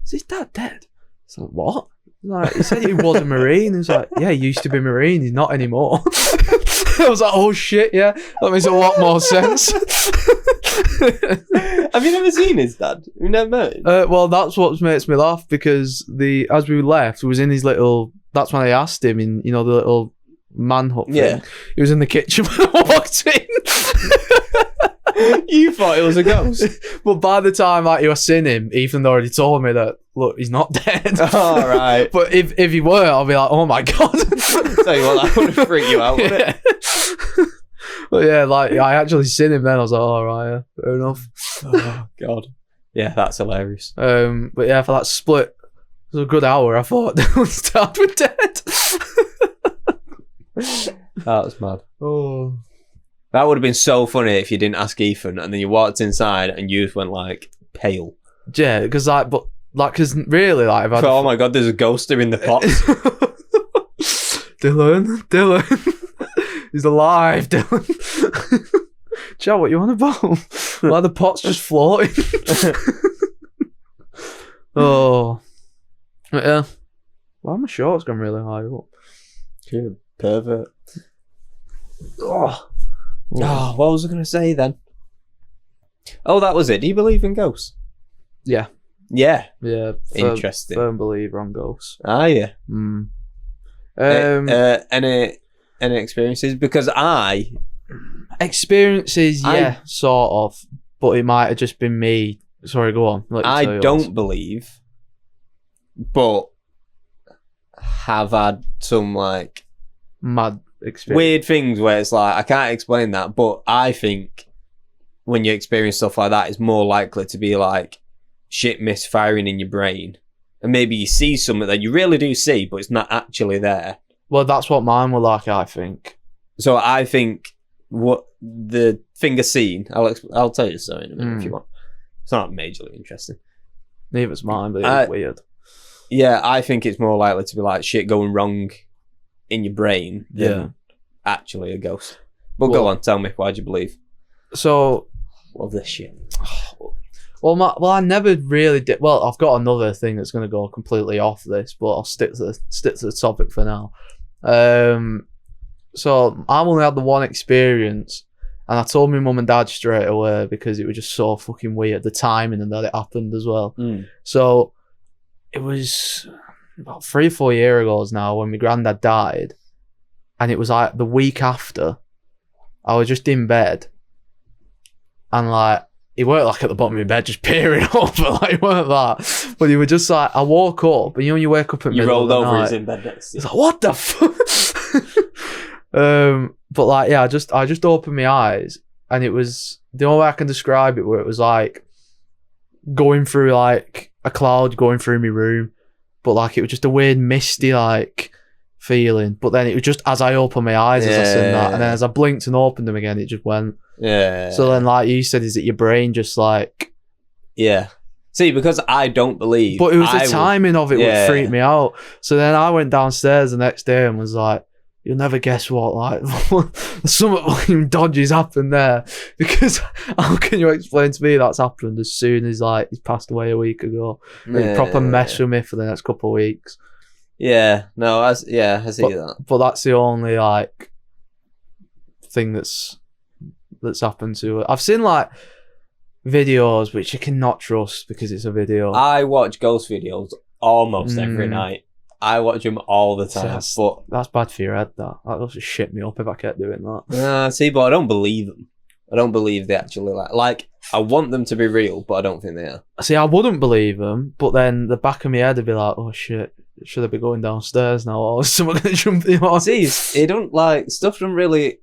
is his dad dead? It's like, what? Like, he said he was a Marine. He was like, yeah, he used to be a Marine. He's not anymore. I was like, oh shit, yeah. That makes a lot more sense. Have you never seen his dad? You never met him? Well, that's what makes me laugh because as we left, he was in his little... That's when I asked him in, the little man hut thing. Yeah. He was in the kitchen when I walked in. You thought it was a ghost. But by the time like you were seeing him, Ethan already told me that, look, he's not dead. All right. But if he were, I'll be like, oh my God. Tell you what, that would have freaked you out, wouldn't it? But yeah, like I actually seen him then. I was like, all right, yeah, fair enough. Oh God. Yeah, that's hilarious. But yeah, for that split, it was a good hour. I thought Dylan's dad was dead. That was mad. Oh. That would have been so funny if you didn't ask Ethan and then you walked inside and you just went like pale. Yeah, because because really, like, I've had Oh my God, there's a ghoster in the pot. Dylan, he's alive, Dylan. Joe, what you on about? Why the pot's just floating? Oh. Yeah. Why my shorts gone really high up? You're a pervert. Oh. Oh, what was I going to say then? Oh, that was it. Do you believe in ghosts? Yeah. Yeah. Yeah. Interesting. Firm believer on ghosts. Are you? Any Any experiences? Because experiences, yeah, sort of. But it might have just been me. Sorry, go on. I don't believe, but have had some like mad experience. weird things where it's like I can't explain that, but I think when you experience stuff like that, it's more likely to be like shit misfiring in your brain, and maybe you see something that you really do see, but it's not actually there. Well, that's what mine were like, I think. So I think what the thing I've seen, I'll tell you the story in a minute if you want. It's not majorly interesting. Neither's mine, but it's weird. Yeah, I think it's more likely to be like shit going wrong in your brain than actually a ghost. But go on, tell me, why do you believe? So, Love this shit. Well, I never really did. Well, I've got another thing that's going to go completely off this, but I'll stick to the topic for now. So I've only had the one experience, and I told my mum and dad straight away because it was just so fucking weird, the timing and that it happened as well. So it was about 3 or 4 years ago now when my granddad died, and it was like the week after. I was just in bed, and like he weren't like at the bottom of my bed just peering over, like he weren't that, but he was just like, I woke up, and you know when you wake up at you middle rolled of the over, night, he's in bed next to you. it's like, what the fuck? But like, yeah, I just opened my eyes, and it was the only way I can describe it, where it was like going through like a cloud going through my room, but like it was just a weird misty like feeling. But then it was just as I opened my eyes as I said that, and then as I blinked and opened them again, it just went. Yeah. So then, like you said, is it your brain just like? Yeah. See, because I don't believe. But it was the timing of it would freak me out. So then I went downstairs the next day and was like, you'll never guess what, like, something fucking dodgy's happened there. Because how can you explain to me that's happened as soon as, like, he's passed away a week ago? It proper mess with me for the next couple of weeks. Yeah, no, I see that. But that's the only, like, thing that's happened to it. I've seen, like, videos which you cannot trust because it's a video. I watch ghost videos almost every night. I watch them all the time. So that's bad for your head, that would just shit me up if I kept doing that. See, but I don't believe them. I don't believe they actually like I want them to be real, but I don't think they are. See, I wouldn't believe them, but then the back of my head would be like, oh shit, should I be going downstairs now, or is someone going to jump in? See, it don't like stuff don't really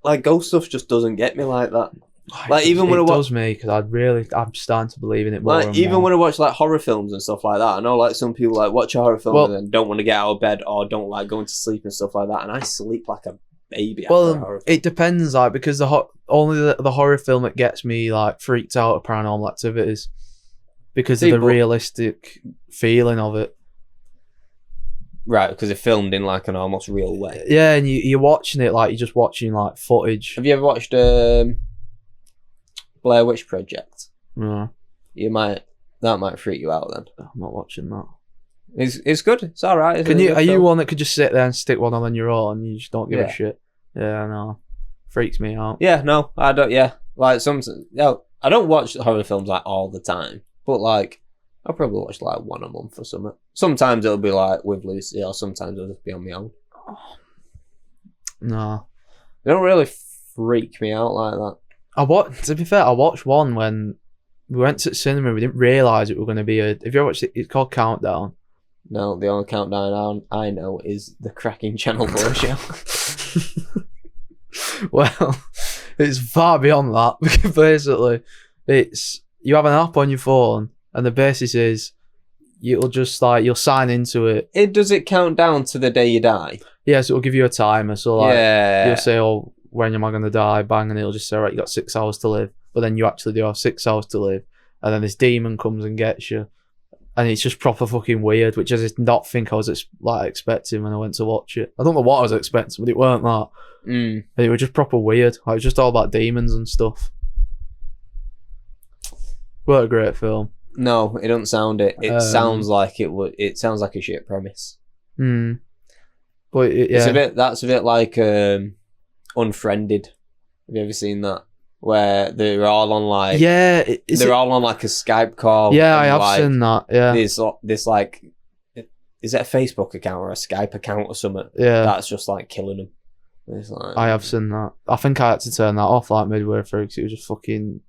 like ghost stuff just doesn't get me like that. Like even when I watch me, because I'm starting to believe in it more. Like and even more. when I watch like horror films and stuff like that, I know like some people like watch a horror film and then don't want to get out of bed or don't like going to sleep and stuff like that. And I sleep like a baby. After a horror film. It depends, like because only the horror film that gets me like freaked out of Paranormal Activities because of the realistic feeling of it. Right, because it's filmed in like an almost real way. Yeah, and you're watching it like you're just watching like footage. Have you ever watched Blair Witch Project? No. That might freak you out then. I'm not watching that. It's good. It's alright. Are you one that could just sit there and stick one on your own and you just don't give a shit? Yeah, no. Freaks me out. Yeah, no, I don't. Yeah, like I don't watch horror films like all the time, but like I'll probably watch like one a month or something. Sometimes it'll be like with Lucy, or sometimes it'll just be on my own. No, they don't really freak me out like that. To be fair, I watched one when we went to the cinema. We didn't realise it was going to be have you ever watched it? It's called Countdown. No, the only countdown I know is the cracking Channel 4 show. Well, it's far beyond that. Because basically, you have an app on your phone, and the basis is you'll sign into it. Does it count down to the day you die? Yeah, so it'll give you a timer. So you'll say, oh, when am I going to die? Bang, and it'll just say, right, you got 6 hours to live. But then you actually do have 6 hours to live. And then this demon comes and gets you. and it's just proper fucking weird, which I did not think I was expecting when I went to watch it. I don't know what I was expecting, but it weren't that. It was just proper weird. Like, it was just all about demons and stuff. What a great film. No, it doesn't sound it. It sounds like it would. It sounds like a shit premise. But That's a bit like Unfriended. Have you ever seen that? Where they're all on like all on like a Skype call. Yeah, I have seen that. Yeah, this like, is it a Facebook account or a Skype account or something? Yeah, that's just like killing them. It's like, I have seen that. I think I had to turn that off like midway through because it was just fucking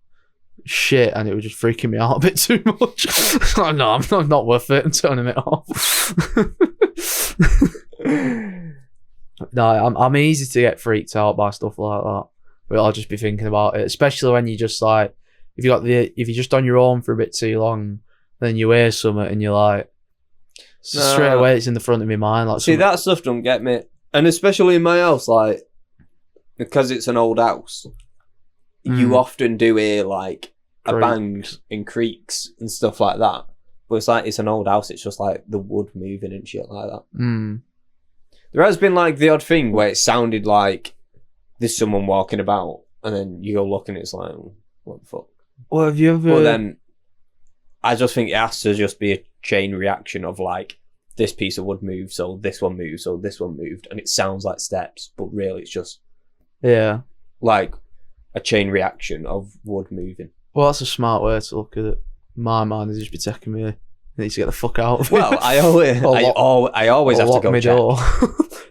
shit and it was just freaking me out a bit too much. Like, no, I'm not worth it. I'm turning it off. No, I'm easy to get freaked out by stuff like that. But I'll just be thinking about it, especially when you just like, if you're just on your own for a bit too long, then you hear something and you're like, straight away it's in the front of my mind. Like, see, that stuff don't get me, and especially in my house, like, because it's an old house, you often do hear like a bang and creaks and stuff like that. But it's like, it's an old house. It's just like the wood moving and shit like that. There has been like the odd thing where it sounded like there's someone walking about, and then you go look and it's like, what the fuck? Well, have you ever? But then I just think it has to just be a chain reaction of like, this piece of wood moved, so this one moved, so this one moved, and it sounds like steps, but really it's just like a chain reaction of wood moving. Well, that's a smart way to look at it. My mind is just be taking me. I need to get the fuck out of it. Well, I always have to go check. Door.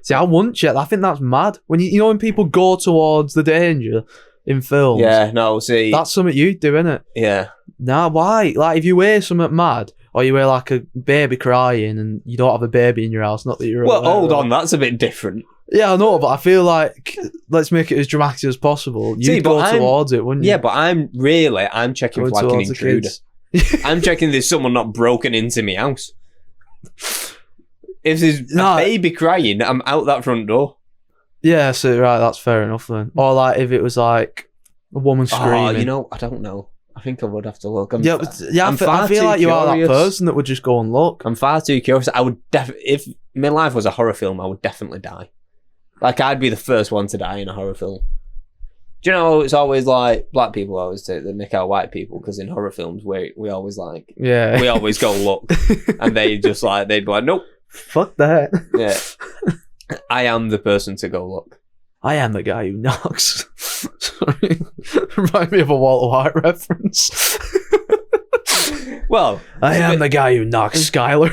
See, I wouldn't check. I think that's mad. When you know when people go towards the danger in films. Yeah, no, see, that's something you do, innit? Yeah. Nah, why? Like, if you hear something mad, or you hear like a baby crying, and you don't have a baby in your house, not that you're. Well, hold on, that's a bit different. Yeah, I know, but I feel like let's make it as dramatic as possible. You'd go towards it, wouldn't you? Yeah, but I'm checking for like an intruder. I'm checking there's someone not broken into my house. If there's a baby crying, I'm out that front door. Yeah, so right, that's fair enough then. Or like if it was like a woman screaming. I don't know. I think I would have to look. I feel like you are that person that would just go and look. I'm far too curious. I would if my life was a horror film, I would definitely die. Like, I'd be the first one to die in a horror film. Do you know, it's always like, black people always take the nick out white people, because in horror films, we always like, we always go look. And they'd be like, nope. Fuck that. Yeah. I am the person to go look. I am the guy who knocks. Sorry. Remind me of a Walter White reference. Well, I am the guy who knocks, Skylar.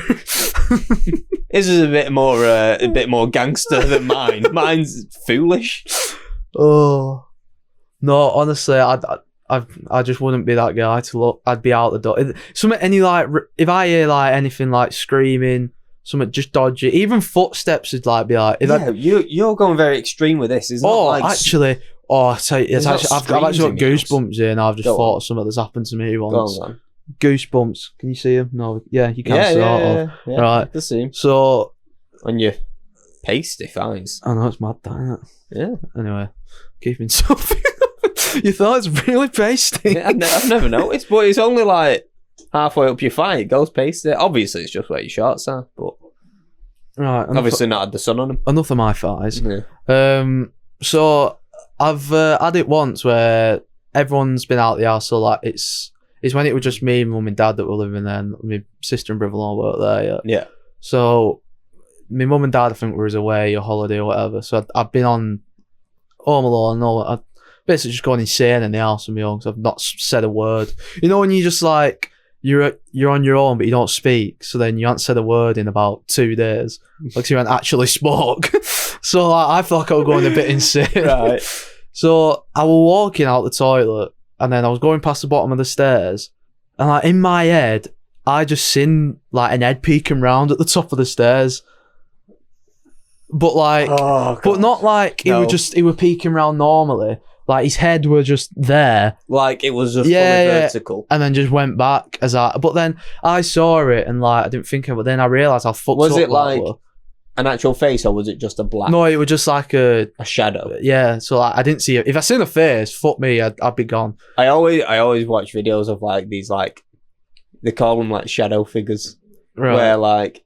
His is a bit more gangster than mine. Mine's foolish. Oh no! Honestly, I just wouldn't be that guy to look. I'd be out the door. If I hear like anything like screaming, something just dodgy, even footsteps would like be like. You're going very extreme with this, isn't it? Oh, actually, I tell you, I've actually got goosebumps here, and I've just thought of something that's happened to me once. Go on. Goosebumps. Can you see them? No. Yeah, you can. Yeah. Right. The same. So on your pasty fines. I know, it's mad, isn't it? Yeah. Anyway, keeping something. You thought it's really pasty? Yeah, I've never noticed, but it's only like halfway up your thigh. It goes pasty. Obviously, it's just where your shorts are, but right. Obviously, not had the sun on them. Enough of my thighs. Yeah. So I've had it once where everyone's been out of the house, so like it's when it was just me, mum and dad that were living there, and my sister and brother-in-law weren't there. Yeah. So my mum and dad, I think, were away or holiday or whatever. So I've been on Home Alone. I've basically just gone insane in the house on my own because I've not said a word. You know when you just like you're on your own but you don't speak, so then you haven't said a word in about 2 days, like you haven't actually spoke. So I feel like I was going a bit insane. Right. So I was walking out the toilet, and then I was going past the bottom of the stairs, and like in my head, I just seen like an head peeking round at the top of the stairs. But like, but not like he was peeking round normally. Like his head were just there. Like it was just fully vertical. And then just went back but then I saw it and like I didn't think of it, but then I realised I fucked up. Was it like an actual face or was it just a black? No, it was just like a shadow. Yeah, so like I didn't see it. If I seen a face, fuck me, I'd be gone. I always watch videos of like these like They call them like shadow figures, Right. where like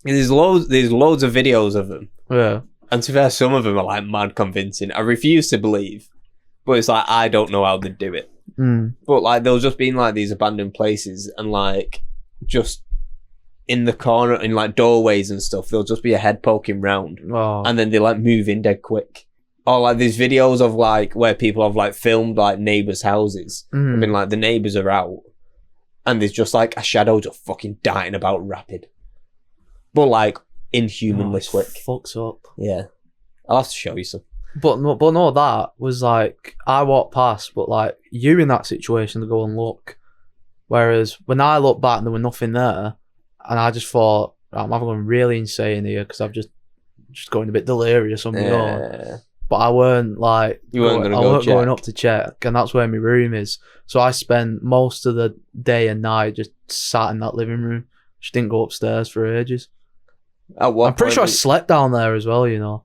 there's loads of videos of them, Yeah. and to be fair, some of them are like mad convincing. I refuse to believe, but it's like I don't know how they do it. But like they'll just be in like these abandoned places and like just in the corner in like doorways and stuff. There'll just be a head poking round, Oh. and then they like move in dead quick. Or like these videos of like where people have like filmed like neighbours' houses. I mean like the neighbours are out, and there's just like a shadow just fucking darting about rapid, but like inhumanly quick. Fucks up. Yeah, I'll have to show you some. But no, that was like I walked past, but like you in that situation to go and look. Whereas when I looked back, there was nothing there, and I just thought I'm going really insane here because I've just going a bit delirious on my own. But I weren't like going up to check, and that's where my room is. So I spent most of the day and night just sat in that living room. Just didn't go upstairs for ages. I'm pretty sure I slept down there as well, you know.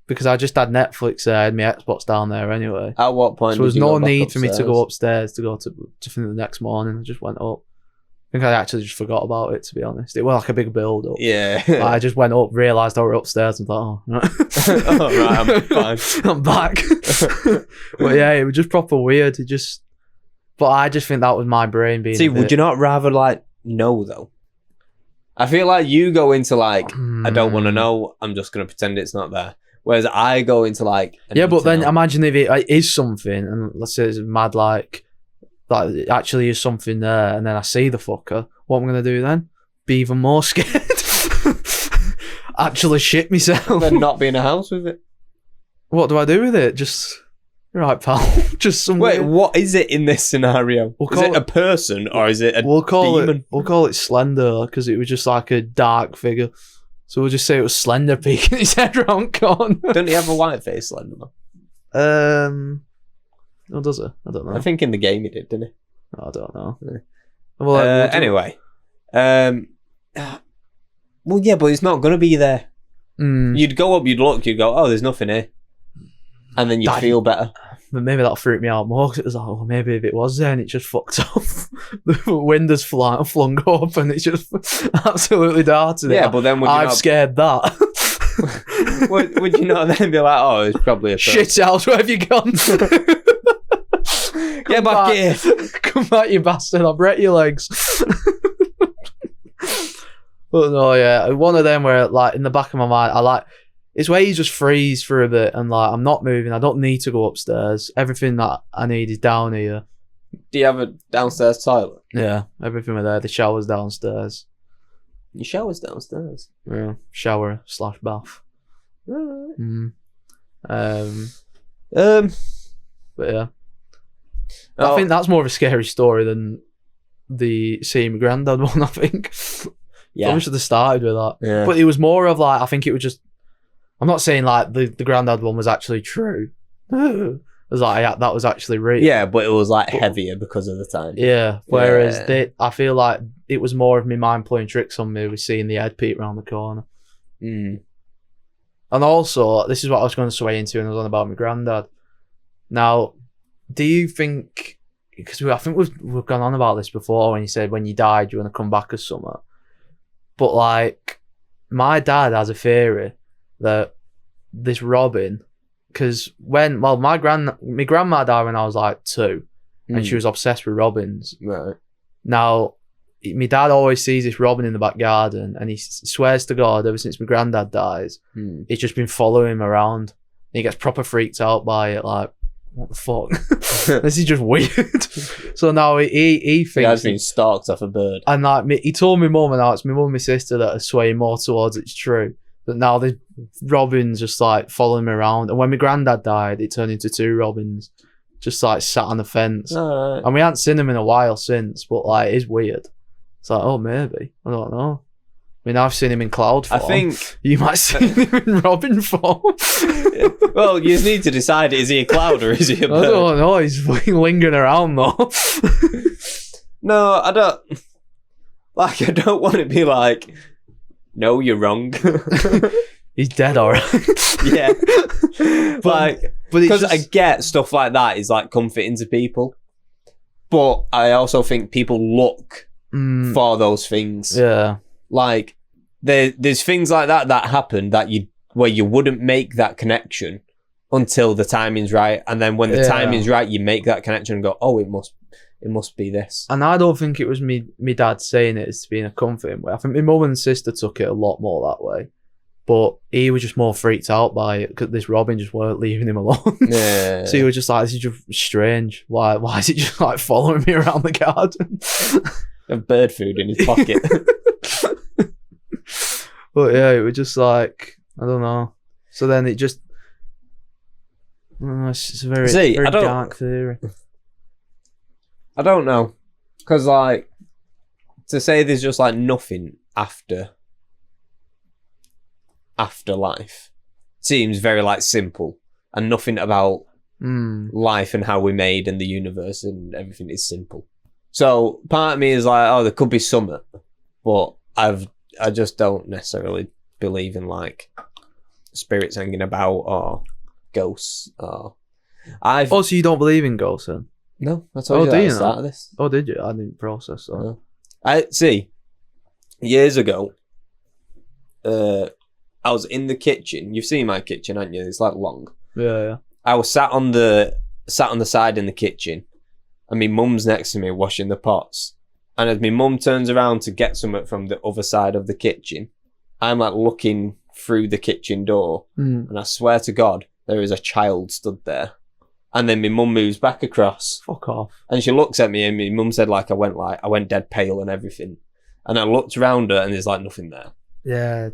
Because I just had Netflix there, I had my Xbox down there anyway. At what point? So there was no need for me to go upstairs to go to the next morning. I just went up. I think I actually just forgot about it, to be honest. It was like a big build up. Yeah. I just went up, realised I were upstairs and thought, oh, right. Oh, right, I'm fine. I'm back. But yeah, it was just proper weird. But I just think that was my brain being. See, would you not rather like know though? I feel like you go into like, I don't want to know, I'm just going to pretend it's not there. Whereas I go into like... Yeah, but then imagine if it is something, and let's say it's mad like it actually is something there, and then I see the fucker, what am I going to do then? Be even more scared? Actually shit myself. Then not be in a house with it. What do I do with it? Just... Right, pal. Just some... Wait, what is it in this scenario? Is it a person, or is it a demon? We'll call it Slender, because it was just like a dark figure. So we'll just say it was Slender peeking his head around corner. Don't he have a white face, Slender? Oh, does it? I don't know. I think in the game he did, didn't he? I don't know. Yeah. Well, anyway. Well, yeah, but it's not going to be there. You'd go up, you'd look, you'd go, oh, there's nothing here. And then you'd feel better. But maybe that'll freak me out more, because it was like, oh, maybe if it was there and it just fucked off. The windows flung open, it's just absolutely darted. Yeah, but then I've scared that. would you not then be like, oh, it's probably a person. Shit house, where have you gone? Get back here. Come back, you bastard, I'll break your legs. But no, yeah, one of them where, like, in the back of my mind, it's where you just freeze for a bit and, like, I'm not moving. I don't need to go upstairs. Everything that I need is down here. Do you have a downstairs toilet? Yeah, everything was there. The shower's downstairs. Your shower's downstairs? Yeah, shower/bath. Alright. But yeah. I think that's more of a scary story than the seeing my granddad one, I think. Yeah. Probably should have started with that. Yeah. But it was more of like, I think it was just, I'm not saying like the granddad one was actually true. It was like, yeah, that was actually real. Yeah, but it was like heavier because of the time. Yeah. Whereas I feel like it was more of my mind playing tricks on me with seeing the head peep around the corner. And also, this is what I was going to sway into when I was on about my granddad. Now, do you think, because I think we've gone on about this before when you said when you died, you want to come back as summer. But like, my dad has a theory that this Robin, because my grandma died when I was like 2, and she was obsessed with robins. Right. Now, my dad always sees this robin in the back garden, and he swears to God, ever since my granddad dies, it's just been following him around. And he gets proper freaked out by it, like, what the fuck? This is just weird. So now he thinks he has been stalked off a bird. And like he told me mum, and now it's my mum and my sister that are swaying more towards it's true. But now the robins just like following me around. And when my granddad died, it turned into 2 robins, just like sat on the fence. Right. And we hadn't seen them in a while since, but like it is weird. It's like, oh, maybe, I don't know. I mean, I've seen him in cloud form. I think you might see him in robin form. Well, you just need to decide: is he a cloud or is he a bird? I don't know. He's lingering around though. No, I don't. Like, I don't want to be like, no, you're wrong. He's dead, alright. Yeah. But because I get stuff like that is like comforting to people, but I also think people look for those things. Yeah. Like there's things like that happen where you wouldn't make that connection until the timing's right, and then when the timing's right, you make that connection and go, oh, it must be this. And I don't think it was me dad saying it as being a comforting way. I think my mum and sister took it a lot more that way. But he was just more freaked out by it because this Robin just weren't leaving him alone. Yeah. So he was just like, this is just strange. Why is it just like following me around the garden? Have bird food in his pocket. But yeah, it was just like, I don't know. So then it just, it's just a very dark theory. I don't know. Because like, to say there's just like nothing afterlife seems very like simple, and nothing about life and how we're made and the universe and everything is simple. So part of me is like, oh, there could be something, but I just don't necessarily believe in like spirits hanging about or ghosts or so you don't believe in ghosts then? No, I told you at the start of this. Oh, did you? I didn't process that. No. I see. Years ago, I was in the kitchen. You've seen my kitchen, haven't you? It's like long. Yeah. I was sat on the side in the kitchen, and my mum's next to me washing the pots. And as my mum turns around to get something from the other side of the kitchen, I'm like looking through the kitchen door, and I swear to God, there is a child stood there. And then my mum moves back across. Fuck off. And she looks at me, and my mum said I went dead pale and everything. And I looked around her, and there's like nothing there. Yeah.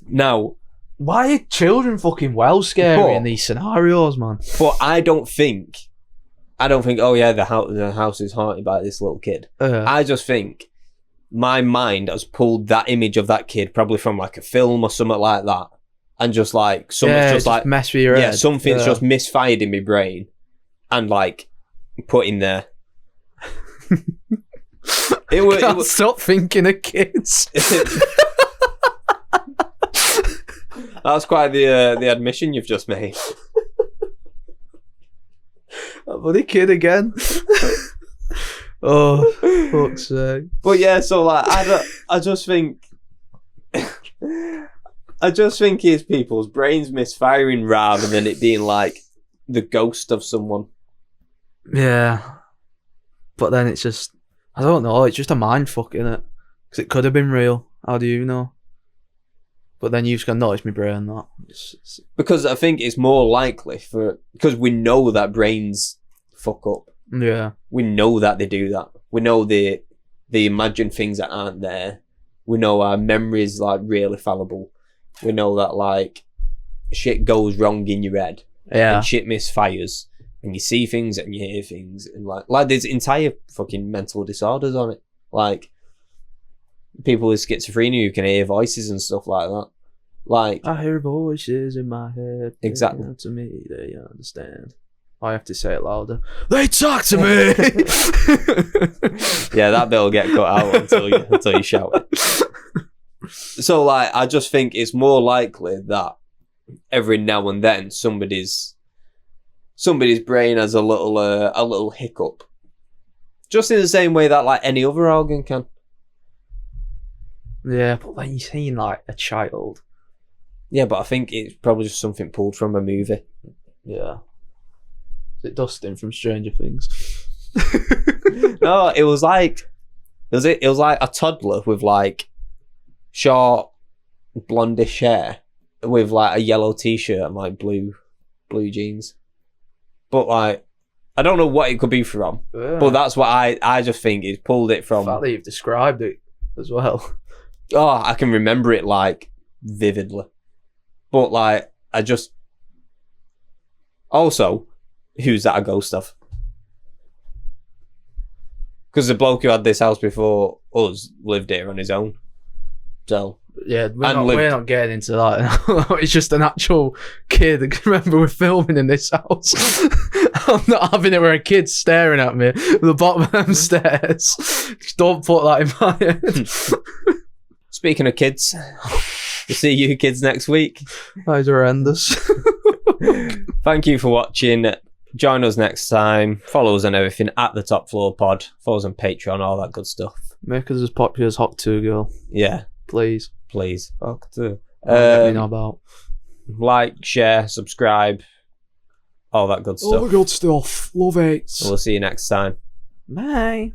Now, why are children fucking well scary in these scenarios, man? But I don't think, oh yeah, the house is haunted by this little kid. I just think my mind has pulled that image of that kid probably from like a film or something like that. And just like, something's just like, mess with your head. Yeah, something's just misfired in my brain and like put in there. Can't stop thinking of kids. That's quite the admission you've just made. That bloody kid again. Oh, fuck's sake. But yeah, so like, I just think it's people's brains misfiring rather than it being like the ghost of someone. Yeah. But then it's just, I don't know, it's just a mind fuck, innit? Because it could have been real. How do you know? But then you've just got, no, it's my brain, that. Because I think it's more likely because we know that brains fuck up. Yeah. We know that they do that. We know they imagine things that aren't there. We know our memory is like really fallible. We know that like shit goes wrong in your head. Yeah. And shit misfires. And you see things and you hear things. And like there's entire fucking mental disorders on it. Like people with schizophrenia who can hear voices and stuff like that. Like, I hear voices in my head. Exactly. To me, they understand. I have to say it louder. They talk to me. Yeah, that bit will get cut out until you shout it. So, like, I just think it's more likely that every now and then somebody's brain has a little hiccup, just in the same way that like any other organ can. Yeah, but when you're saying like a child. Yeah, but I think it's probably just something pulled from a movie. Yeah. Is it Dustin from Stranger Things? No, it was like a toddler with like short blondish hair with like a yellow t-shirt and like blue jeans. But like, I don't know what it could be from. Yeah. But that's what I just think is pulled it from. The fact that you've described it as well. Oh, I can remember it like vividly. But like, I just also, who's that a ghost of? Because the bloke who had this house before us lived here on his own. So yeah, we're not getting into that. It's just an actual kid. I can remember we're filming in this house. I'm not having it where a kid's staring at me at the bottom of them stairs. Just don't put that in my head. Speaking of kids, we'll see you kids next week. That is horrendous. Thank you for watching. Join us next time. Follow us on everything at the Top Floor Pod. Follow us on Patreon, all that good stuff. Make us as popular as Hawk 2 Girl, Yeah, please. please. Fuck too. Let me know about. Like, share, subscribe, all that good All stuff. the good stuff. Love it. We'll see you next time. Bye.